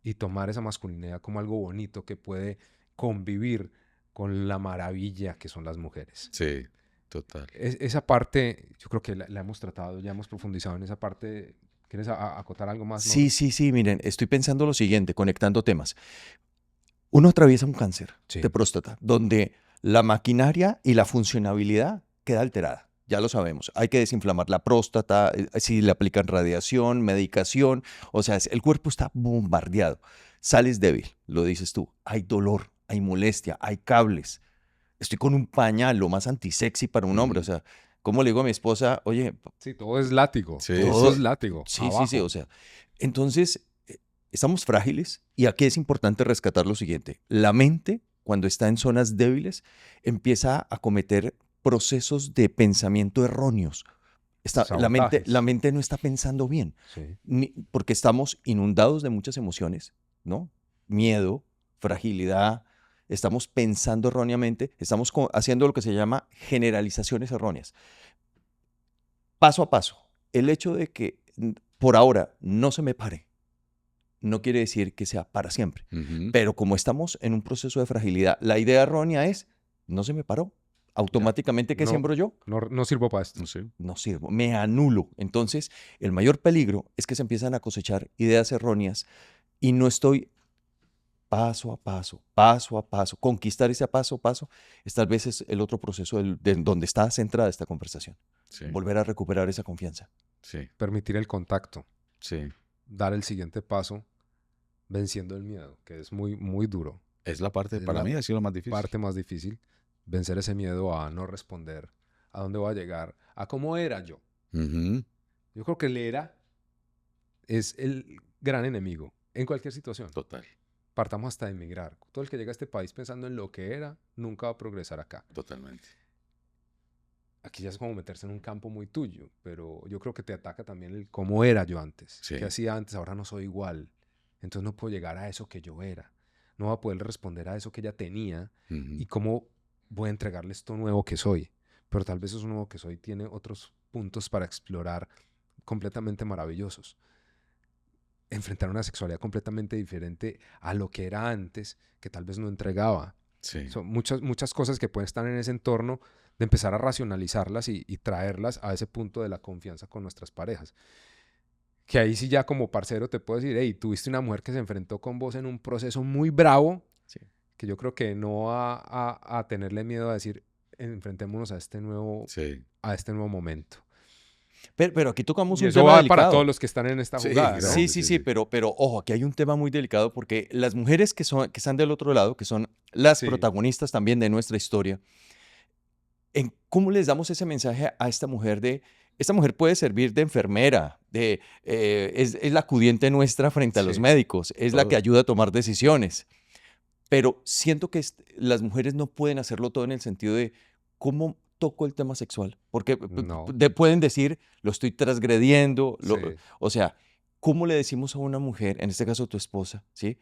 y tomar esa masculinidad como algo bonito que puede convivir con la maravilla que son las mujeres. Sí, total. Esa parte, yo creo que la hemos tratado, ya hemos profundizado en esa parte. ¿Quieres acotar algo más, Mauro? Sí, miren, estoy pensando lo siguiente, conectando temas. Uno atraviesa un cáncer Sí. de próstata, donde la maquinaria y la funcionabilidad queda alterada. Ya lo sabemos. Hay que desinflamar la próstata, si le aplican radiación, medicación, o sea, el cuerpo está bombardeado. Sales débil, lo dices tú. Hay dolor, hay molestia, hay cables. Estoy con un pañal, lo más antisexy para un hombre. O sea, ¿cómo le digo a mi esposa? Oye, Sí, todo es látigo. Sí, Todo sí. es látigo. sí, abajo. o sea. Entonces, estamos frágiles y aquí es importante rescatar lo siguiente. La mente, cuando está en zonas débiles, empieza a cometer procesos de pensamiento erróneos. Sabotajes. La mente no está pensando bien, Sí. porque estamos inundados de muchas emociones, ¿no? Miedo, fragilidad, estamos pensando erróneamente, estamos haciendo lo que se llama generalizaciones erróneas. Paso a paso, el hecho de que por ahora no se me pare, no quiere decir que sea para siempre. Ujú. Pero como estamos en un proceso de fragilidad, la idea errónea es, no se me paró. Automáticamente, ¿qué No, siembro yo? no sirvo para esto. No sé. No sirvo, me anulo. Entonces, el mayor peligro es que se empiezan a cosechar ideas erróneas y no estoy paso a paso, paso a paso. Conquistar ese paso a paso es tal vez es el otro proceso de donde está centrada esta conversación. Sí, Volver a recuperar esa confianza. sí, Permitir el contacto, sí. dar el siguiente paso, venciendo el miedo, que es muy, muy duro. Es la parte, Es para la mí ha sido lo más difícil. parte más difícil, vencer ese miedo a no responder, a dónde voy a llegar, a cómo era yo. Ujú. Yo creo que el era es el gran enemigo en cualquier situación. Total, Partamos hasta de emigrar. Todo el que llega a este país pensando en lo que era, nunca va a progresar acá. totalmente. Aquí ya es como meterse en un campo muy tuyo, pero yo creo que te ataca también el cómo era yo antes. Sí. ¿Qué hacía antes? Ahora no soy igual. Entonces no puedo llegar a eso que yo era. No voy a poder responder a eso que ella tenía Ujú. y cómo voy a entregarle esto nuevo que soy. Pero tal vez eso nuevo que soy tiene otros puntos para explorar completamente maravillosos. Enfrentar una sexualidad completamente diferente a lo que era antes, que tal vez no entregaba. Sí, Son muchas cosas que pueden estar en ese entorno de empezar a racionalizarlas y traerlas a ese punto de la confianza con nuestras parejas. Que ahí sí ya como parcero te puedo decir, hey, tuviste una mujer que se enfrentó con vos en un proceso muy bravo, Sí. que yo creo que no va a tenerle miedo a decir, enfrentémonos a este nuevo sí. momento. Pero aquí tocamos Y un eso tema va para delicado. todos los que están en esta Sí, jugada, ¿no? claro. Sí, Sí, sí, sí. pero ojo, aquí hay un tema muy delicado porque las mujeres que están del otro lado, que son las Sí. protagonistas también de nuestra historia, ¿cómo les damos ese mensaje a esta mujer esta mujer puede servir de enfermera, es la acudiente nuestra frente a los Sí. médicos, es la que Todo. ayuda a tomar decisiones, pero siento que las mujeres no pueden hacerlo todo en el sentido de cómo toco el tema sexual, porque No. pueden decir, lo estoy transgrediendo, Sí. o sea, ¿cómo le decimos a una mujer, en este caso tu esposa, ¿sí?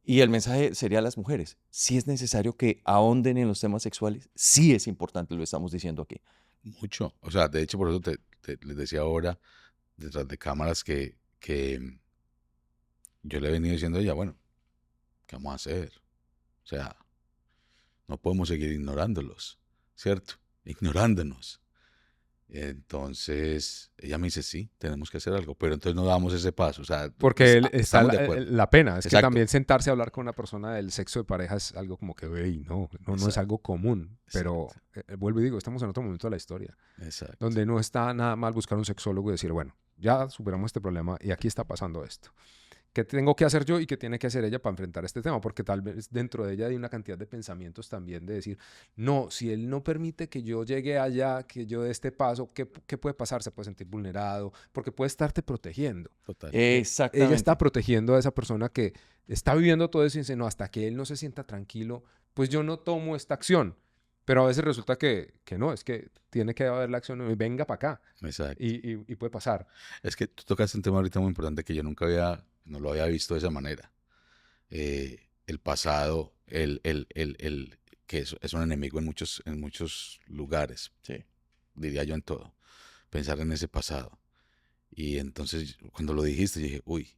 Y el mensaje sería a las mujeres, si es necesario que ahonden en los temas sexuales, sí es importante, lo estamos diciendo aquí. Mucho. O sea, de hecho, por eso les decía ahora, detrás de cámaras, que yo le he venido diciendo a ella, bueno, ¿qué vamos a hacer? O sea, no podemos seguir ignorándolos, ¿cierto? Ignorándonos. Entonces, ella me dice, sí, tenemos que hacer algo, pero entonces no damos ese paso. O sea, Porque está estamos de acuerdo. la pena. Es que Exacto. también sentarse a hablar con una persona del sexo de pareja es algo como que, "Ey, no es Exacto. algo común". Pero vuelvo y digo, estamos en otro momento de la historia, Exacto. donde no está nada mal buscar un sexólogo y decir, bueno, ya superamos este problema y aquí está pasando esto. ¿Qué tengo que hacer yo y qué tiene que hacer ella para enfrentar este tema? Porque tal vez dentro de ella hay una cantidad de pensamientos también de decir, no, si él no permite que yo llegue allá, que yo dé este paso, ¿qué puede pasar? Se puede sentir vulnerado, porque puede estarte protegiendo. Total. Ella Exactamente. está protegiendo a esa persona que está viviendo todo eso y dice, no, hasta que él no se sienta tranquilo, pues yo no tomo esta acción. Pero a veces resulta que no, es que tiene que haber la acción y venga para acá Exacto. y puede pasar. Es que tú tocaste un tema ahorita muy importante que yo no lo había visto de esa manera. El pasado, que es un enemigo en muchos lugares, Sí. diría yo en todo. Pensar en ese pasado. Y entonces cuando lo dijiste, yo dije, uy,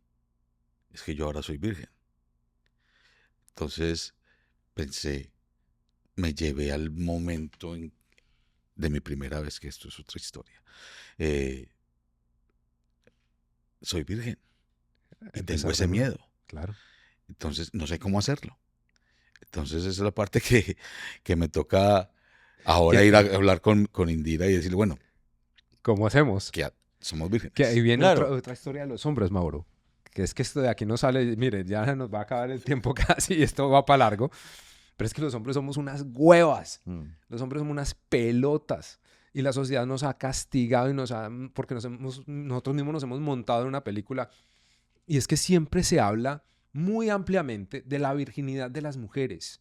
es que yo ahora soy virgen. Entonces pensé, me llevé al momento de mi primera vez, que esto es otra historia. Soy virgen y tengo Empezar ese de nuevo. miedo. Claro. Entonces no sé cómo hacerlo. Entonces esa es la parte que me toca ahora ¿Qué- ir a hablar con Indira y decirle, bueno, ¿Cómo hacemos? que somos Que ahí vírgenes. viene Claro. otra historia de los hombres, Mauro. Que es que esto de aquí no sale, mire, ya nos va a acabar el tiempo casi y esto va para largo. Pero es que los hombres somos unas huevas. Mm. Los hombres somos unas pelotas. Y la sociedad nos ha castigado y porque nosotros mismos nos hemos montado en una película. Y es que siempre se habla muy ampliamente de la virginidad de las mujeres.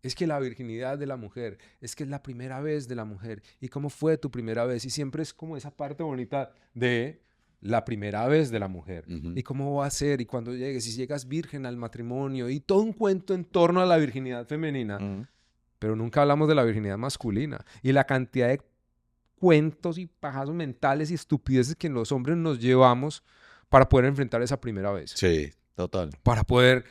Es que la virginidad de la mujer, es que es la primera vez de la mujer. ¿Y cómo fue tu primera vez? Y siempre es como esa parte bonita de la primera vez de la mujer. Ujú. ¿Y cómo va a ser? Y cuando llegues, si llegas virgen al matrimonio, y todo un cuento en torno a la virginidad femenina, Mm. pero nunca hablamos de la virginidad masculina. Y la cantidad de cuentos y pajazos mentales y estupideces que los hombres nos llevamos para poder enfrentar esa primera vez. Sí, Total. Para poder,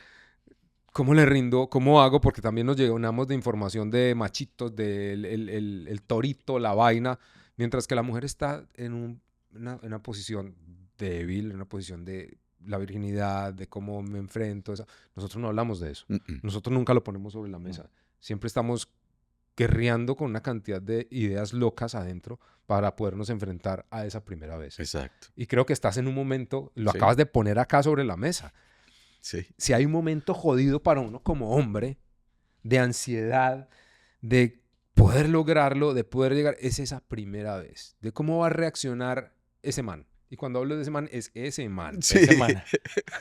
¿cómo le rindo? ¿Cómo hago? Porque también nos llenamos de información de machitos, del el torito, la vaina, mientras que la mujer está en una posición débil, en una posición de la virginidad, de cómo me enfrento. Nosotros no hablamos de eso. mm-mm. Nosotros nunca lo ponemos sobre la mesa. Siempre estamos guerreando con una cantidad de ideas locas adentro para podernos enfrentar a esa primera vez. Exacto. Y creo que estás en un momento, lo Sí. acabas de poner acá sobre la mesa. Sí. Si hay un momento jodido para uno como hombre, de ansiedad, de poder lograrlo, de poder llegar, es esa primera vez. De cómo va a reaccionar ese man. Y cuando hablo de ese man, es ese man. Sí. Ese man.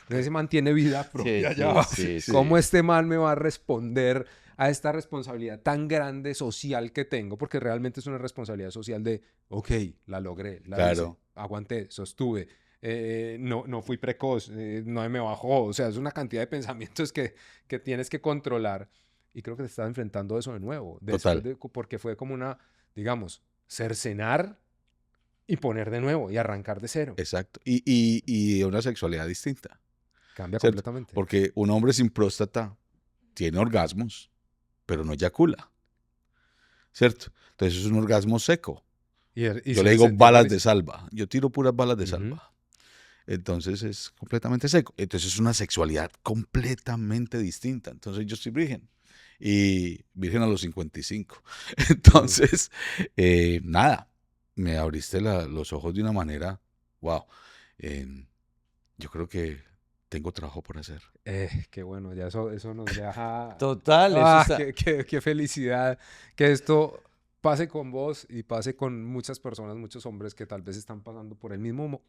Ese man tiene vida propia. Sí, ya va. sí, sí. ¿Cómo este man me va a responder a esta responsabilidad tan grande social que tengo? Porque realmente es una responsabilidad social de, ok, la logré, la Claro. hice, aguanté, sostuve, no fui precoz, no me bajó. O sea, es una cantidad de pensamientos que tienes que controlar. Y creo que te estás enfrentando a eso de nuevo. Total. Porque fue como una, digamos, cercenar y poner de nuevo y arrancar de cero. Exacto. Y una sexualidad distinta. Cambia ¿Cierto? completamente. Porque un hombre sin próstata tiene orgasmos, pero no eyacula. ¿Cierto? Entonces es un orgasmo seco. Yo le digo balas de salva. Yo tiro puras balas de salva. Entonces es completamente seco. Entonces es una sexualidad completamente distinta. Entonces yo estoy virgen. Y virgen a los 55. Entonces, nada, me abriste los ojos de una manera, wow. Yo creo que tengo trabajo por hacer. Qué bueno, ya eso nos deja... Total, eso está. qué felicidad que esto pase con vos y pase con muchas personas, muchos hombres que tal vez están pasando por el mismo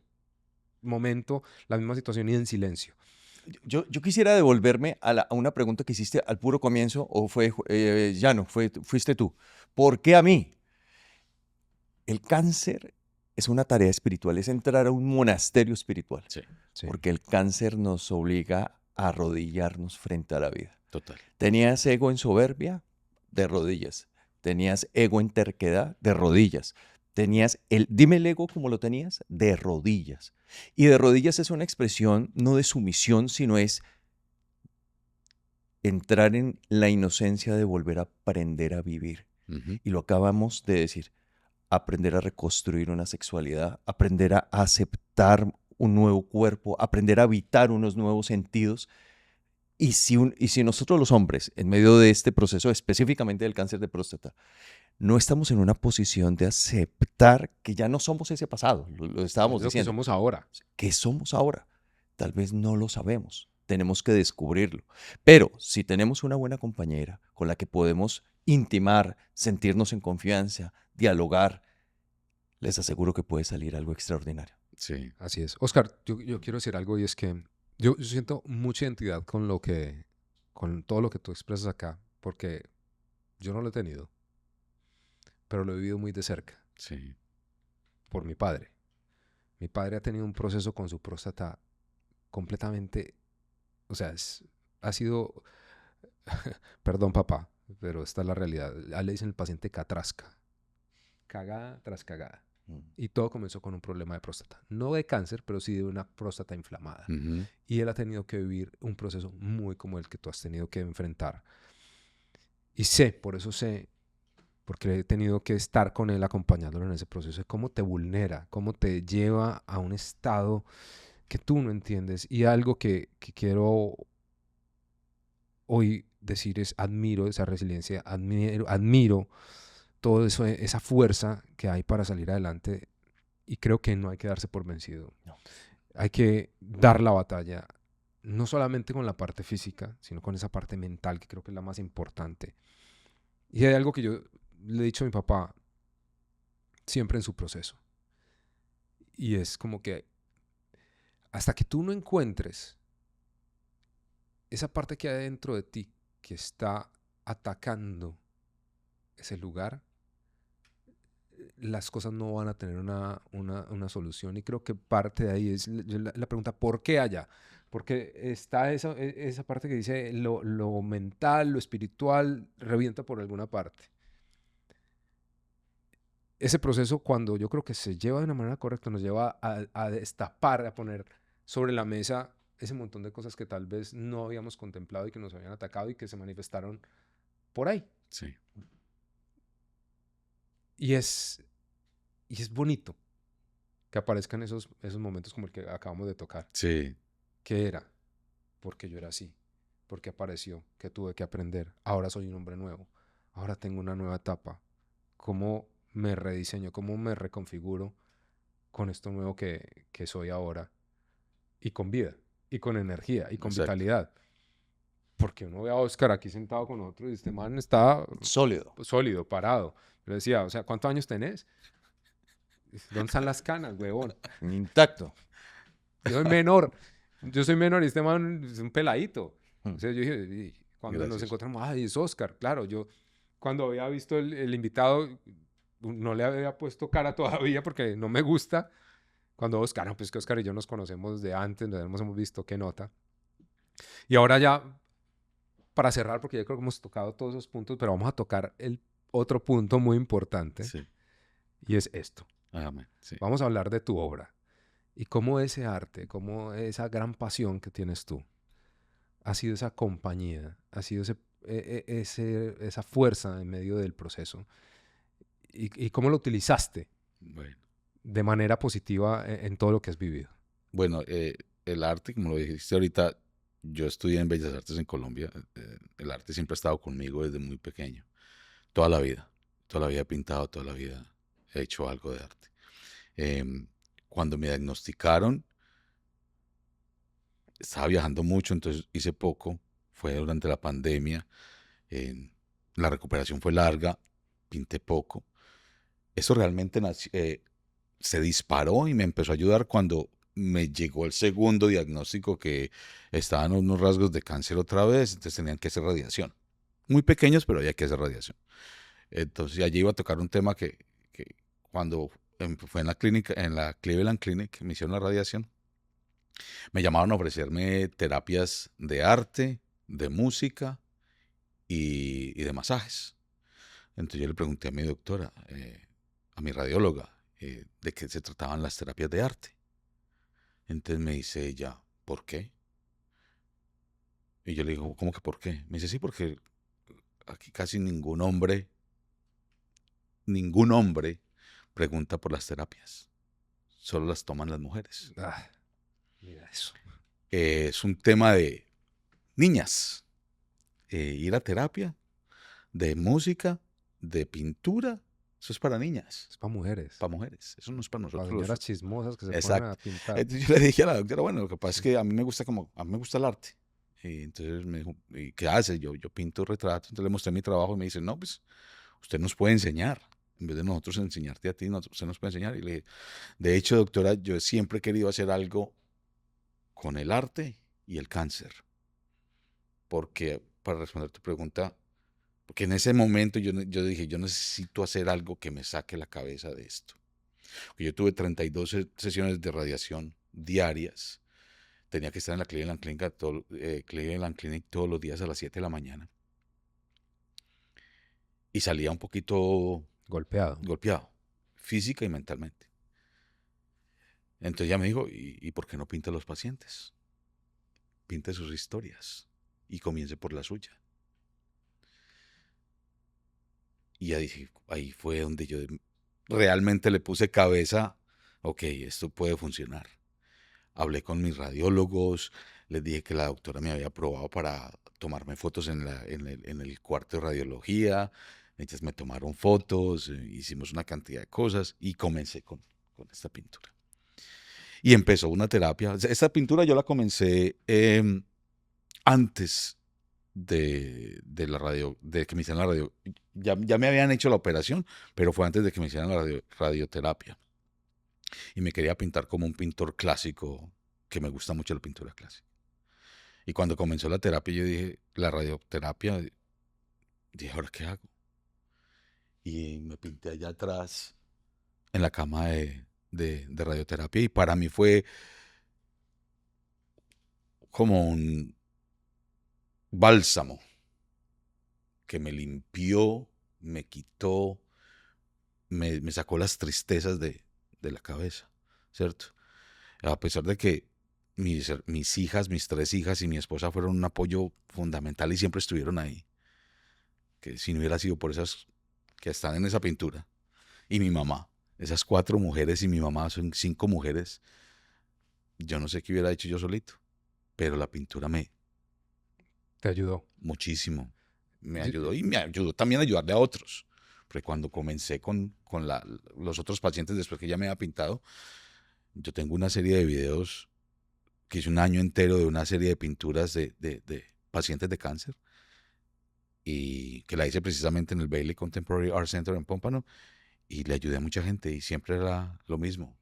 momento, la misma situación y en silencio. Yo quisiera devolverme a una pregunta que hiciste al puro comienzo, o fue Llano, fuiste tú. ¿Por qué a mí? El cáncer es una tarea espiritual, es entrar a un monasterio espiritual, Sí, Sí. porque el cáncer nos obliga a arrodillarnos frente a la vida. total. Tenías ego en soberbia, de rodillas. Tenías ego en terquedad, de rodillas. Dime el ego como lo tenías, de rodillas. Y de rodillas es una expresión no de sumisión, sino es entrar en la inocencia de volver a aprender a vivir. Ujú. Y lo acabamos de decir, aprender a reconstruir una sexualidad, aprender a aceptar un nuevo cuerpo, aprender a habitar unos nuevos sentidos. Y si nosotros los hombres, en medio de este proceso específicamente del cáncer de próstata, no estamos en una posición de aceptar que ya no somos ese pasado, lo estábamos Es lo que diciendo, somos ahora. ¿qué somos ahora? Tal vez no lo sabemos, tenemos que descubrirlo. Pero si tenemos una buena compañera con la que podemos intimar, sentirnos en confianza, dialogar, les aseguro que puede salir algo extraordinario. Sí, Así es. Oscar, yo quiero decir algo y es que yo siento mucha identidad con todo lo que tú expresas acá, porque yo no lo he tenido, pero lo he vivido muy de cerca sí. por mi padre. Mi padre ha tenido un proceso con su próstata completamente, o sea, ha sido, perdón papá, pero esta es la realidad. A él le dicen el paciente catrasca, cagada tras cagada. Mm. Y todo comenzó con un problema de próstata. No de cáncer, pero sí de una próstata inflamada. Ujú. Y él ha tenido que vivir un proceso muy como el que tú has tenido que enfrentar. Y por eso sé, porque he tenido que estar con él acompañándolo en ese proceso, de cómo te vulnera, cómo te lleva a un estado que tú no entiendes. Y algo que quiero hoy decir es admiro esa resiliencia, admiro todo eso, esa fuerza que hay para salir adelante. Y creo que no hay que darse por vencido. No. Hay que dar la batalla, no solamente con la parte física, sino con esa parte mental, que creo que es la más importante. Y hay algo que yo le he dicho a mi papá siempre en su proceso. Y es como que hasta que tú no encuentres esa parte que hay dentro de ti que está atacando ese lugar, las cosas no van a tener una solución. Y creo que parte de ahí es la pregunta, ¿por qué allá? Porque está esa parte que dice lo mental, lo espiritual, revienta por alguna parte. Ese proceso, cuando yo creo que se lleva de una manera correcta, nos lleva a destapar, a poner sobre la mesa ese montón de cosas que tal vez no habíamos contemplado y que nos habían atacado y que se manifestaron por ahí. Sí. Y es bonito que aparezcan esos momentos como el que acabamos de tocar. Sí. ¿Qué era? Porque yo era así. Porque apareció, que tuve que aprender. Ahora soy un hombre nuevo. Ahora tengo una nueva etapa. ¿Cómo me rediseño? ¿Cómo me reconfiguro con esto nuevo que soy ahora? Y con vida, y con energía, y con Exacto. vitalidad. Porque uno ve a Oscar aquí sentado con otro y este man está Sólido. sólido, parado. Yo le decía, o sea, ¿cuántos años tenés? ¿Dónde están las canas, huevón? Intacto. Yo soy menor. Yo soy menor y este man es un peladito. Mm. O sea, yo dije, y cuando nos Gracias. encontramos, ay, es Oscar. Claro, yo cuando había visto el invitado, no le había puesto cara todavía porque no me gusta. Cuando Oscar, no, pues que Oscar y yo nos conocemos de antes, nos hemos visto, qué nota. Y ahora ya, para cerrar, porque ya creo que hemos tocado todos esos puntos, pero vamos a tocar el otro punto muy importante, Sí. y es esto. Amén. Sí. Vamos a hablar de tu obra y cómo ese arte, cómo esa gran pasión que tienes tú ha sido esa compañía, ha sido esa fuerza en medio del proceso y cómo lo utilizaste Bueno. de manera positiva en todo lo que has vivido. Bueno, el arte, como lo dijiste ahorita, yo estudié en Bellas Artes en Colombia. El arte siempre ha estado conmigo desde muy pequeño. Toda la vida. Toda la vida he pintado, toda la vida he hecho algo de arte. Cuando me diagnosticaron, estaba viajando mucho, entonces hice poco. Fue durante la pandemia. La recuperación fue larga, pinté poco. Eso realmente se disparó y me empezó a ayudar cuando me llegó el segundo diagnóstico, que estaban unos rasgos de cáncer otra vez, entonces tenían que hacer radiación. Muy pequeños, pero había que hacer radiación. Entonces allí iba a tocar un tema que cuando fue en la clínica, en la Cleveland Clinic, me hicieron la radiación, me llamaron a ofrecerme terapias de arte, de música y de masajes. Entonces yo le pregunté a mi doctora, a mi radióloga, de qué se trataban las terapias de arte. Entonces me dice ella, ¿por qué? Y yo le digo, ¿cómo que por qué? Me dice, sí, porque aquí casi ningún hombre pregunta por las terapias. Solo las toman las mujeres. Ah, mira eso. Es un tema de niñas. Ir a terapia, de música, de pintura, eso es para niñas. Es para mujeres. Para mujeres. Eso no es para Para nosotros. señoras chismosas que se ponen Exacto. a pintar. Entonces yo le dije a la doctora, bueno, lo que pasa es que a mí me gusta el arte. Y entonces me dijo, ¿y qué hace? Yo pinto retratos. Entonces le mostré mi trabajo y me dice, no, pues usted nos puede enseñar. En vez de nosotros enseñarte a ti, usted nos puede enseñar. Y le dije, de hecho, doctora, yo siempre he querido hacer algo con el arte y el cáncer. Porque, para responder tu pregunta, porque en ese momento yo dije, yo necesito hacer algo que me saque la cabeza de esto. Porque yo tuve 32 sesiones de radiación diarias. Tenía que estar en la Cleveland Clinic todos los días a las 7 de la mañana. Y salía un poquito golpeado, física y mentalmente. Entonces ella me dijo, ¿y por qué no pinta a los pacientes? Pinte sus historias y comience por la suya. Y ya dije, ahí fue donde yo realmente le puse cabeza, ok, esto puede funcionar. Hablé con mis radiólogos, les dije que la doctora me había aprobado para tomarme fotos en el cuarto de radiología. Ellas me tomaron fotos, hicimos una cantidad de cosas y comencé con esta pintura. Y empezó una terapia. Esta pintura yo la comencé antes de que me hicieran la radio. Ya me habían hecho la operación, pero fue antes de que me hicieran la radioterapia. Y me quería pintar como un pintor clásico, que me gusta mucho la pintura clásica. Y cuando comenzó la terapia, yo dije, la radioterapia, dije, ¿ahora qué hago? Y me pinté allá atrás en la cama de radioterapia y para mí fue como un bálsamo que me limpió, me quitó, me sacó las tristezas de la cabeza, ¿cierto? A pesar de que mis hijas, mis 3 hijas y mi esposa fueron un apoyo fundamental y siempre estuvieron ahí, que si no hubiera sido por esas que están en esa pintura, y mi mamá, esas 4 mujeres y mi mamá son 5 mujeres, yo no sé qué hubiera hecho yo solito, pero la pintura Te ayudó. muchísimo, me Yo- ayudó y me ayudó también a ayudarle a otros, porque cuando comencé con los otros pacientes después que ya me había pintado, yo tengo una serie de videos que hice un año entero de una serie de pinturas de pacientes de cáncer y que la hice precisamente en el Bailey Contemporary Art Center en Pómpano y le ayudé a mucha gente y siempre era lo mismo.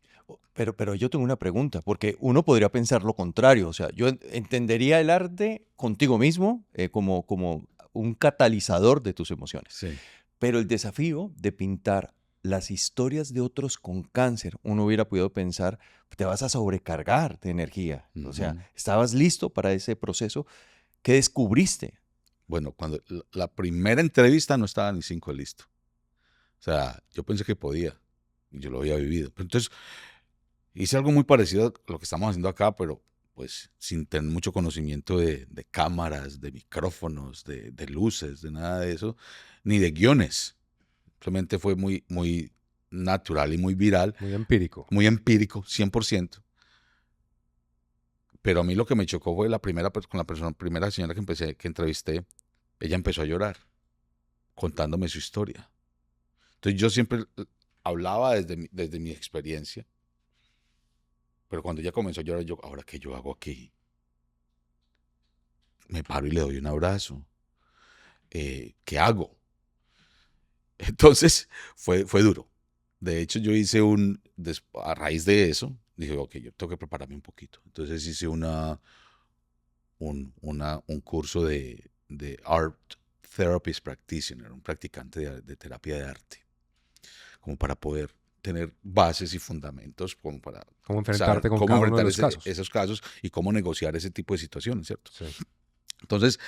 Pero yo tengo una pregunta, porque uno podría pensar lo contrario. O sea, yo entendería el arte contigo mismo como un catalizador de tus emociones. Sí. Pero el desafío de pintar las historias de otros con cáncer, uno hubiera podido pensar, te vas a sobrecargar de energía. O sea, Ujú. ¿estabas listo para ese proceso? ¿Qué descubriste? Bueno, cuando la primera entrevista no estaba ni 5 listo. O sea, yo pensé que podía y yo lo había vivido. Pero entonces hice algo muy parecido a lo que estamos haciendo acá, pero pues sin tener mucho conocimiento de cámaras, de micrófonos, de luces, de nada de eso, ni de guiones. Simplemente fue muy, muy natural y muy viral, Muy empírico. muy empírico, 100%. Pero a mí lo que me chocó fue con la primera señora que entrevisté, ella empezó a llorar, contándome su historia. Entonces yo siempre hablaba desde mi experiencia, pero cuando ella comenzó a llorar, yo, ¿ahora qué yo hago aquí? Me paro y le doy un abrazo. ¿Qué hago? Entonces fue duro. De hecho, yo hice a raíz de eso, dije, ok, yo tengo que prepararme un poquito. Entonces hice un curso de Art Therapist Practitioner, un practicante de terapia de arte, como para poder tener bases y fundamentos, como para Cómo saber enfrentarte con cómo cada uno de enfrentar los casos. esos casos y cómo negociar ese tipo de situaciones, ¿cierto? Sí. Entonces,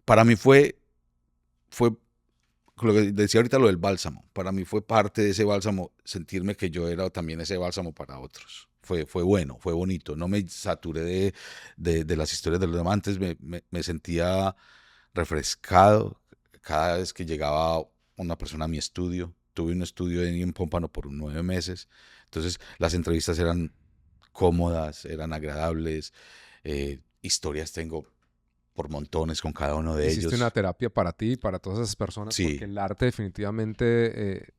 para mí fue lo que decía ahorita, lo del bálsamo. Para mí fue parte de ese bálsamo, sentirme que yo era también ese bálsamo para otros. Fue bueno, fue bonito. No me saturé de las historias de los amantes, me sentía refrescado cada vez que llegaba una persona a mi estudio. Tuve un estudio en Pómpano por 9 meses. Entonces, las entrevistas eran cómodas, eran agradables. Historias tengo por montones con cada uno de Hiciste una ellos. terapia para ti y para todas esas personas porque Sí, el arte definitivamente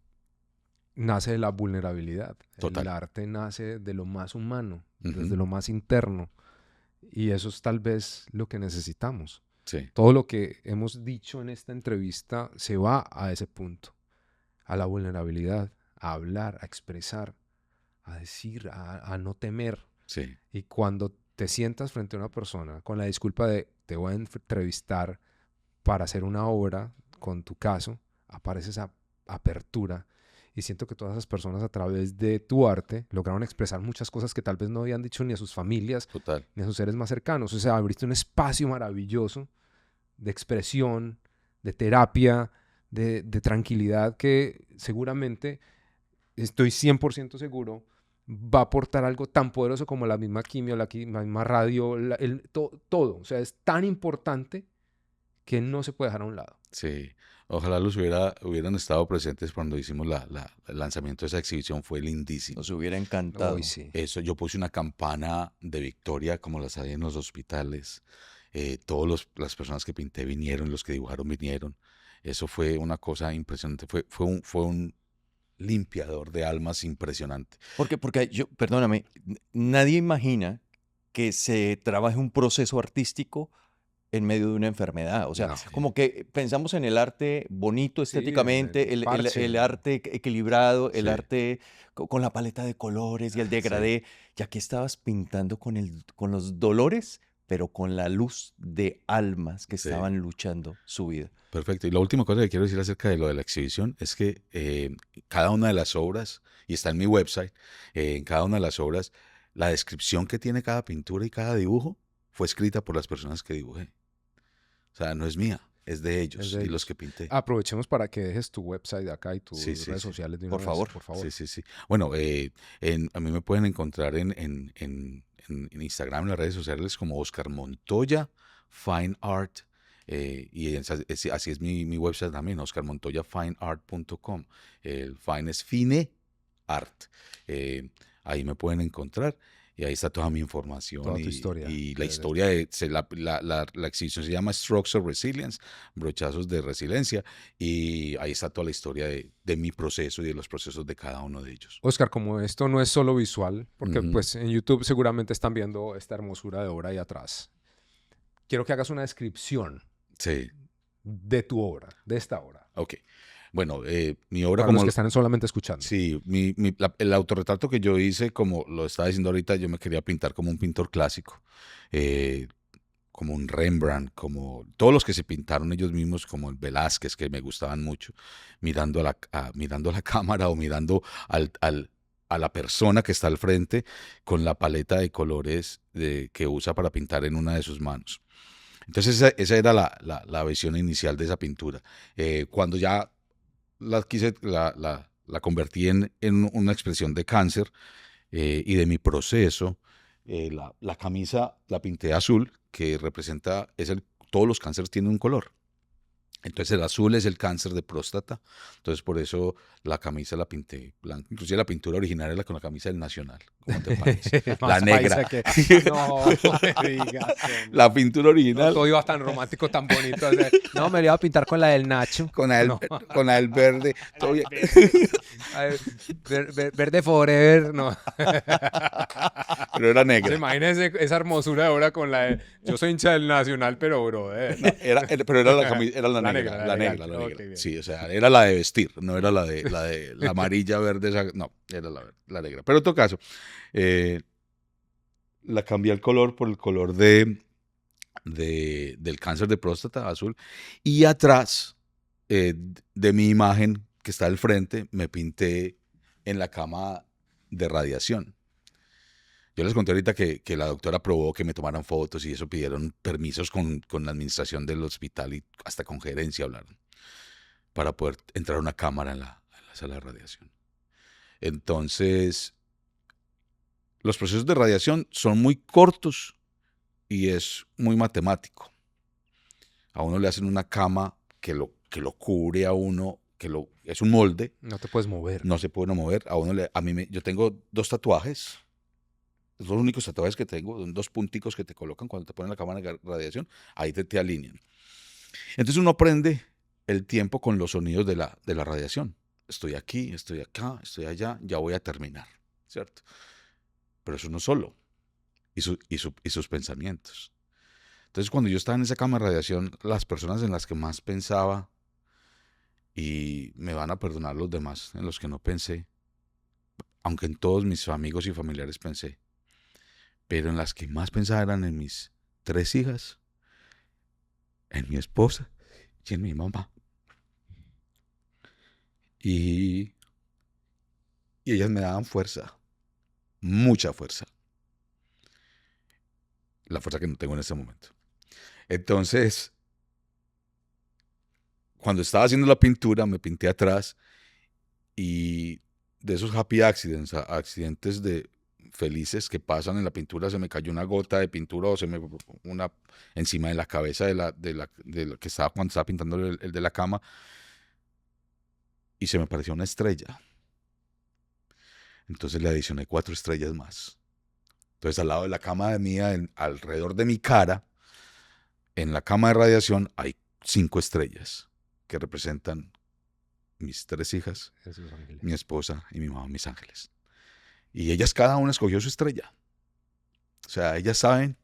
nace de la vulnerabilidad. El total. arte nace de lo más humano, desde Ujú. lo más interno. Y eso es tal vez lo que necesitamos. Sí, Todo lo que hemos dicho en esta entrevista se va a ese punto, a la vulnerabilidad, a hablar, a expresar, a decir, a no temer. sí, Y cuando te sientas frente a una persona con la disculpa de te voy a entrevistar para hacer una obra con tu caso, aparece esa apertura y siento que todas esas personas a través de tu arte lograron expresar muchas cosas que tal vez no habían dicho ni a sus familias total. ni a sus seres más cercanos. O sea, abriste un espacio maravilloso de expresión, de terapia, de tranquilidad que seguramente, estoy 100% seguro, va a aportar algo tan poderoso como la misma quimio, la misma radio, todo. O sea, es tan importante que no se puede dejar a un lado. Sí. Ojalá hubieran estado presentes cuando hicimos el lanzamiento de esa exhibición. Fue lindísimo. Nos hubiera encantado. Hoy sí. Eso, yo puse una campana de victoria como las hay en los hospitales. Todas las personas que pinté vinieron, los que dibujaron vinieron. Eso fue una cosa impresionante. Fue un limpiador de almas impresionante. Porque yo, perdóname, nadie imagina que se trabaje un proceso artístico en medio de una enfermedad. O sea, No. como que pensamos en el arte bonito Sí, estéticamente, el parche. arte equilibrado, el Sí, arte con la paleta de colores y el sí, degradé. Y aquí estabas pintando con los dolores pero con la luz de almas que Sí. estaban luchando su vida. Perfecto. Y la última cosa que quiero decir acerca de lo de la exhibición es que cada una de las obras, y está en mi website, en cada una de las obras, la descripción que tiene cada pintura y cada dibujo fue escrita por las personas que dibujé. O sea, no es mía, es de ellos Es de y los ellos. que pinté. Aprovechemos para que dejes tu website acá y tus Sí, sí, redes sí. sociales de una Por vez, favor. por favor. Sí, sí, sí. Bueno, a mí me pueden encontrar en Instagram, en las redes sociales como Oscar Montoya Fine Art. Y así es mi website también, oscarmontoyafineart.com. El Fine es Fine Art. Ahí me pueden encontrar y ahí está toda mi información Toda tu historia. y la historia la exhibición se llama Strokes of Resilience, brochazos de resiliencia, y ahí está toda la historia de mi proceso y de los procesos de cada uno de ellos. Oscar, como esto no es solo visual, porque Ujú. pues en YouTube seguramente están viendo esta hermosura de obra ahí atrás. Quiero que hagas una descripción Sí, de tu obra, de esta obra, ok. Bueno, mi obra para los como... que están solamente escuchando. Sí, el autorretrato que yo hice, como lo estaba diciendo ahorita, yo me quería pintar como un pintor clásico, eh, como un Rembrandt, como todos los que se pintaron ellos mismos, como el Velázquez, que me gustaban mucho, mirando mirando a la cámara o mirando a la persona que está al frente con la paleta de colores que usa para pintar en una de sus manos. Entonces esa era la visión inicial de esa pintura. Cuando ya la convertí en una expresión de cáncer y de mi proceso. La camisa la pinté azul, que representa, todos los cánceres tienen un color. Entonces el azul es el cáncer de próstata, entonces por eso la camisa la pinté blanca. Inclusive la pintura original era con la camisa del Nacional. ¿Cómo te parece? La Más negra. paisa No, no me digas. Hombre. La pintura No, original todo iba tan romántico, tan bonito. O sea, no, me lo iba a pintar con la del Nacho. con la del verde. Todo bien. Ay, verde forever, no. Pero era ¿Se negra. imagina esa hermosura de obra con la de... Yo soy hincha del Nacional, pero brother. Pero era la camisa, era la La negra, negra, la la negra, elegante. la negra. Ok, bien. Sí, o sea, era la de vestir, no era la amarilla, verde, no, era la negra. Pero en todo caso, la cambié el color por el color del cáncer de próstata azul. Y atrás de mi imagen que está al frente, me pinté en la cama de radiación. Yo les conté ahorita que la doctora aprobó que me tomaran fotos y eso, pidieron permisos con la administración del hospital y hasta con gerencia hablaron para poder entrar a una cámara en la sala de radiación. Entonces, los procesos de radiación son muy cortos y es muy matemático. A uno le hacen una cama que lo cubre a uno, es un molde, No te puedes mover. no se puede mover. Yo tengo 2 tatuajes. Son los únicos tatuajes que tengo, son 2 punticos que te colocan cuando te ponen la cámara de radiación, ahí te alinean. Entonces uno aprende el tiempo con los sonidos de la radiación. Estoy aquí, estoy acá, estoy allá, ya voy a terminar, ¿cierto? Pero eso no solo, y sus pensamientos. Entonces cuando yo estaba en esa cama de radiación, las personas en las que más pensaba, y me van a perdonar los demás en los que no pensé, aunque en todos mis amigos y familiares pensé, pero en las que más pensaba eran en mis 3 hijas, en mi esposa y en mi mamá. Y ellas me daban fuerza, mucha fuerza. La fuerza que no tengo en este momento. Entonces, cuando estaba haciendo la pintura, me pinté atrás y de esos happy accidents, accidentes felices que pasan en la pintura, se me cayó una gota de pintura o una encima de la cabeza de la que estaba cuando estaba pintando el de la cama, y se me pareció una estrella. Entonces le adicioné 4 estrellas más. Entonces al lado de la cama de mía, alrededor de mi cara, en la cama de radiación hay 5 estrellas que representan mis 3 hijas, mi esposa y mi mamá, mis ángeles. Y ellas cada una escogió su estrella. O sea, ellas saben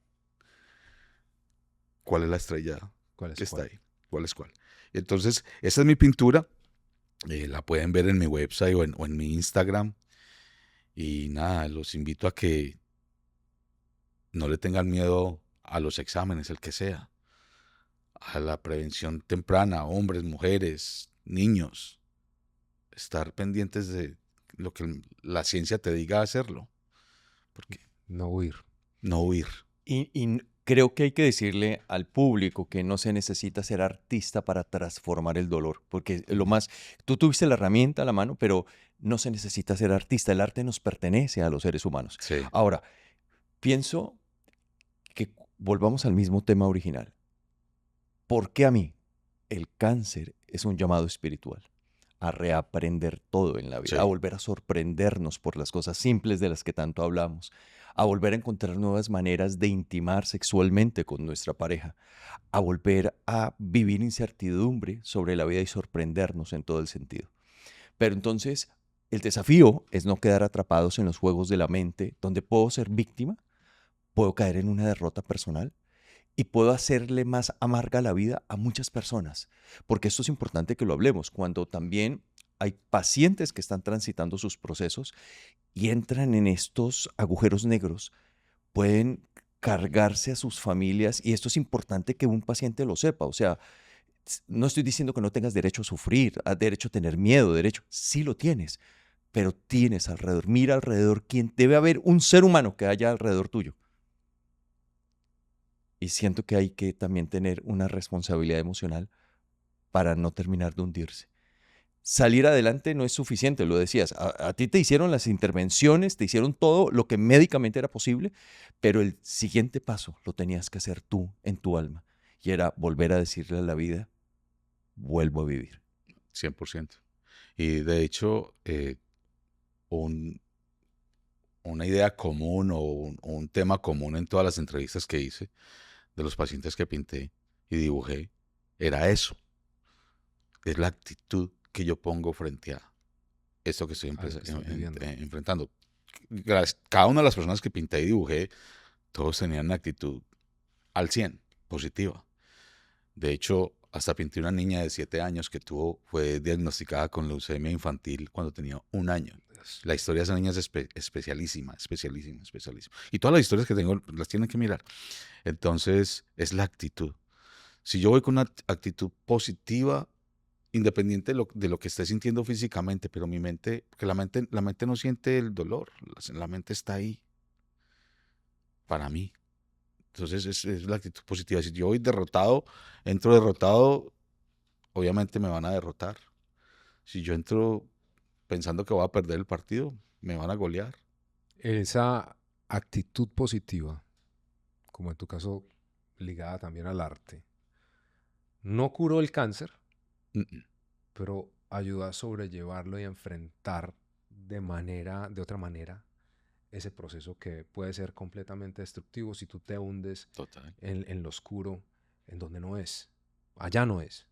cuál es la estrella que está ahí, cuál es cuál. Entonces, esa es mi pintura. La pueden ver en mi website o en mi Instagram. Y nada, los invito a que no le tengan miedo a los exámenes, el que sea, a la prevención temprana, hombres, mujeres, niños, estar pendientes de lo que la ciencia te diga hacerlo, porque No huir. no huir. Y creo que hay que decirle al público que no se necesita ser artista para transformar el dolor, porque tú tuviste la herramienta a la mano, pero no se necesita ser artista. El arte nos pertenece a los seres humanos. Sí, Ahora, pienso que volvamos al mismo tema original. ¿Por qué a mí? El cáncer es un llamado espiritual a reaprender todo en la vida, a sí, volver a sorprendernos por las cosas simples de las que tanto hablamos, a volver a encontrar nuevas maneras de intimar sexualmente con nuestra pareja, a volver a vivir incertidumbre sobre la vida y sorprendernos en todo el sentido. Pero entonces, el desafío es no quedar atrapados en los juegos de la mente, donde puedo ser víctima, puedo caer en una derrota personal y puedo hacerle más amarga la vida a muchas personas, porque esto es importante que lo hablemos, cuando también hay pacientes que están transitando sus procesos y entran en estos agujeros negros, pueden cargarse a sus familias y esto es importante que un paciente lo sepa, o sea, no estoy diciendo que no tengas derecho a sufrir, a derecho a tener miedo, derecho, sí lo tienes, pero tienes alrededor, mira alrededor, quién debe haber un ser humano que haya alrededor tuyo. Y siento que hay que también tener una responsabilidad emocional para no terminar de hundirse. Salir adelante no es suficiente, lo decías. A ti te hicieron las intervenciones, te hicieron todo lo que médicamente era posible, pero el siguiente paso lo tenías que hacer tú en tu alma. Y era volver a decirle a la vida, vuelvo a vivir. 100%. Y de hecho, una idea común o un tema común en todas las entrevistas que hice de los pacientes que pinté y dibujé era eso. Es la actitud que yo pongo frente a esto que estoy A lo que estás viviendo. enfrentando. Cada una de las personas que pinté y dibujé, todos tenían una actitud al 100, positiva. De hecho, hasta pinté una niña de 7 años que fue diagnosticada con leucemia infantil cuando tenía 1 año. La historia de esa niña es especialísima, especialísima, especialísima. Y todas las historias que tengo las tienen que mirar. Entonces, es la actitud. Si yo voy con una actitud positiva, independiente de lo que esté sintiendo físicamente, pero mi mente, porque la mente no siente el dolor, la mente está ahí para mí. Entonces, es la actitud positiva. Si yo voy derrotado, entro derrotado, obviamente me van a derrotar. Si yo entro pensando que voy a perder el partido, me van a golear. Esa actitud positiva, como en tu caso ligada también al arte, no curó el cáncer, Mm, mm. pero ayudó a sobrellevarlo y a enfrentar de otra manera, ese proceso que puede ser completamente destructivo si tú te hundes Total. en lo oscuro, en donde no es, allá no es.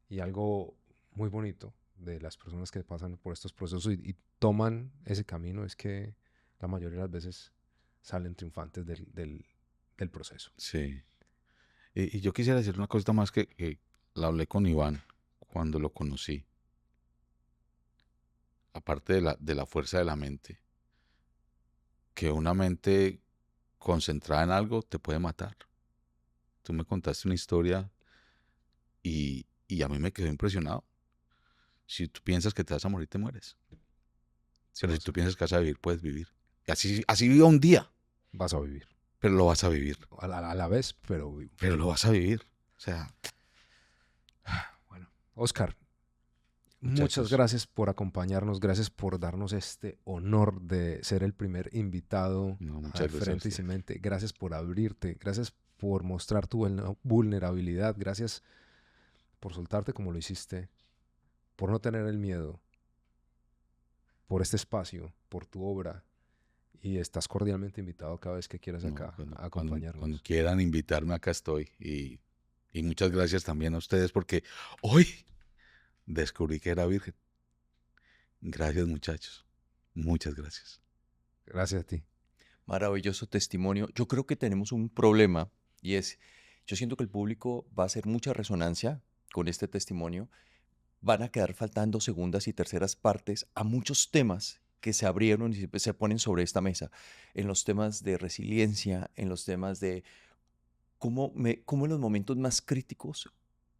Y algo muy bonito de las personas que pasan por estos procesos y toman ese camino es que la mayoría de las veces salen triunfantes del proceso. Sí. Y yo quisiera decir una cosita más que la hablé con Iván cuando lo conocí. Aparte de la fuerza de la mente, que una mente concentrada en algo te puede matar. Tú me contaste una historia y a mí me quedó impresionado. Si tú piensas que te vas a morir, te mueres. Pero si tú piensas que vas a vivir, puedes vivir. Y así viva un día, Vas a vivir. pero lo vas a vivir. A la vez, pero Pero lo vas a vivir. O sea, bueno. Oscar, muchas muchachos, gracias por acompañarnos, gracias por darnos este honor de ser el primer invitado no, a muchas De gracias a Frente y usted. Sin Mente. Gracias por abrirte, gracias por mostrar tu vulnerabilidad, gracias por soltarte como lo hiciste, por no tener el miedo, por este espacio, por tu obra. Y estás cordialmente invitado cada vez que quieras No, acá a cuando acompañarnos. quieran invitarme, acá estoy. Y muchas gracias también a ustedes porque hoy descubrí que era virgen. Gracias, muchachos. Muchas gracias. Gracias a ti. Maravilloso testimonio. Yo creo que tenemos un problema y es, yo siento que el público va a hacer mucha resonancia con este testimonio. Van a quedar faltando segundas y terceras partes a muchos temas que se abrieron y se ponen sobre esta mesa, en los temas de resiliencia, en los temas de cómo en los momentos más críticos,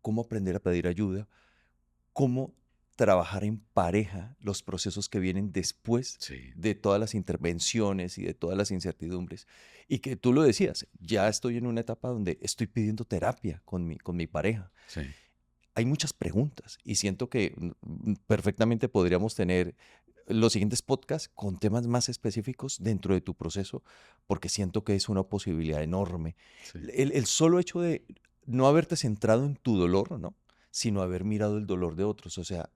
cómo aprender a pedir ayuda, cómo trabajar en pareja los procesos que vienen después Sí, de todas las intervenciones y de todas las incertidumbres. Y que tú lo decías, ya estoy en una etapa donde estoy pidiendo terapia con mi pareja. sí, Hay muchas preguntas y siento que perfectamente podríamos tener los siguientes podcasts con temas más específicos dentro de tu proceso, porque siento que es una posibilidad enorme. sí, El solo hecho de no haberte centrado en tu dolor, ¿no? Sino haber mirado el dolor de otros, o sea,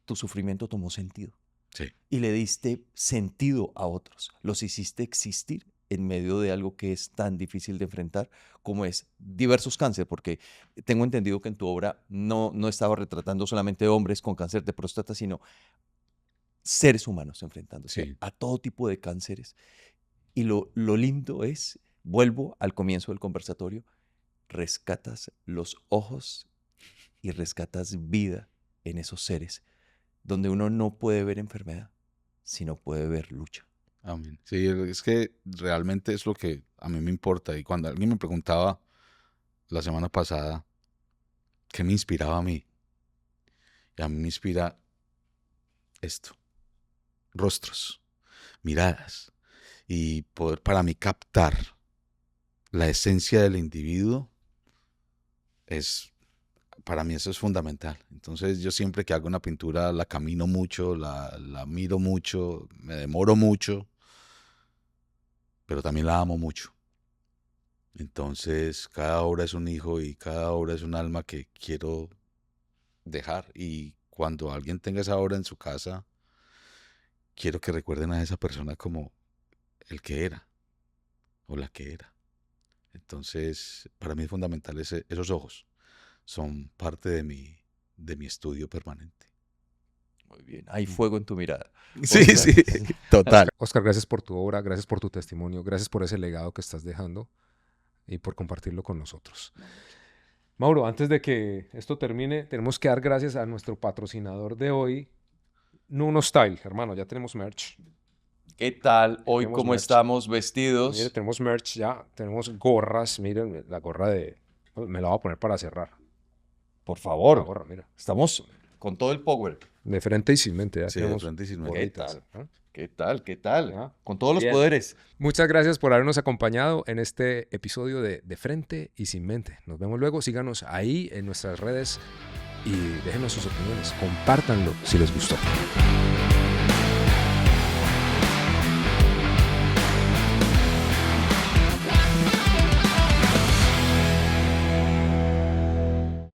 tu sufrimiento tomó sentido sí, y le diste sentido a otros, los hiciste existir en medio de algo que es tan difícil de enfrentar como es diversos cánceres, porque tengo entendido que en tu obra no estaba retratando solamente hombres con cáncer de próstata, sino seres humanos enfrentándose sí. a todo tipo de cánceres. Y lo lindo es, vuelvo al comienzo del conversatorio, rescatas los ojos y rescatas vida en esos seres, donde uno no puede ver enfermedad, sino puede ver lucha. Amén. Sí, es que realmente es lo que a mí me importa. Y cuando alguien me preguntaba la semana pasada qué me inspiraba a mí, y a mí me inspira esto, rostros, miradas, y poder para mí captar la esencia del individuo es, para mí eso es fundamental. Entonces yo siempre que hago una pintura la camino mucho, la miro mucho, me demoro mucho, pero también la amo mucho. Entonces cada obra es un hijo y cada obra es un alma que quiero dejar. Y cuando alguien tenga esa obra en su casa, quiero que recuerden a esa persona como el que era o la que era. Entonces, para mí es fundamental esos ojos. Son parte de mi estudio permanente. Muy bien, hay fuego en tu mirada. Sí, Oscar, sí, total. Oscar, gracias por tu obra, gracias por tu testimonio, gracias por ese legado que estás dejando y por compartirlo con nosotros. Mauro, antes de que esto termine, tenemos que dar gracias a nuestro patrocinador de hoy, Nuno Style. Hermano, ya tenemos merch. ¿qué tal hoy Tenemos cómo merch. estamos Mire, vestidos? tenemos merch ya, tenemos gorras. Miren, la gorra me la voy a poner para cerrar. Por La favor, gorra, mira. estamos con todo el power. De frente y sin mente, ya Sí, de tenemos frente y sin mente. ¿Qué gorritas, tal? ¿no? ¿Qué tal? ¿Qué tal? Ya. Con todos los Bien. poderes. Muchas gracias por habernos acompañado en este episodio de Frente y Sin Mente. Nos vemos luego. Síganos ahí en nuestras redes y déjenos sus opiniones. Compártanlo si les gustó.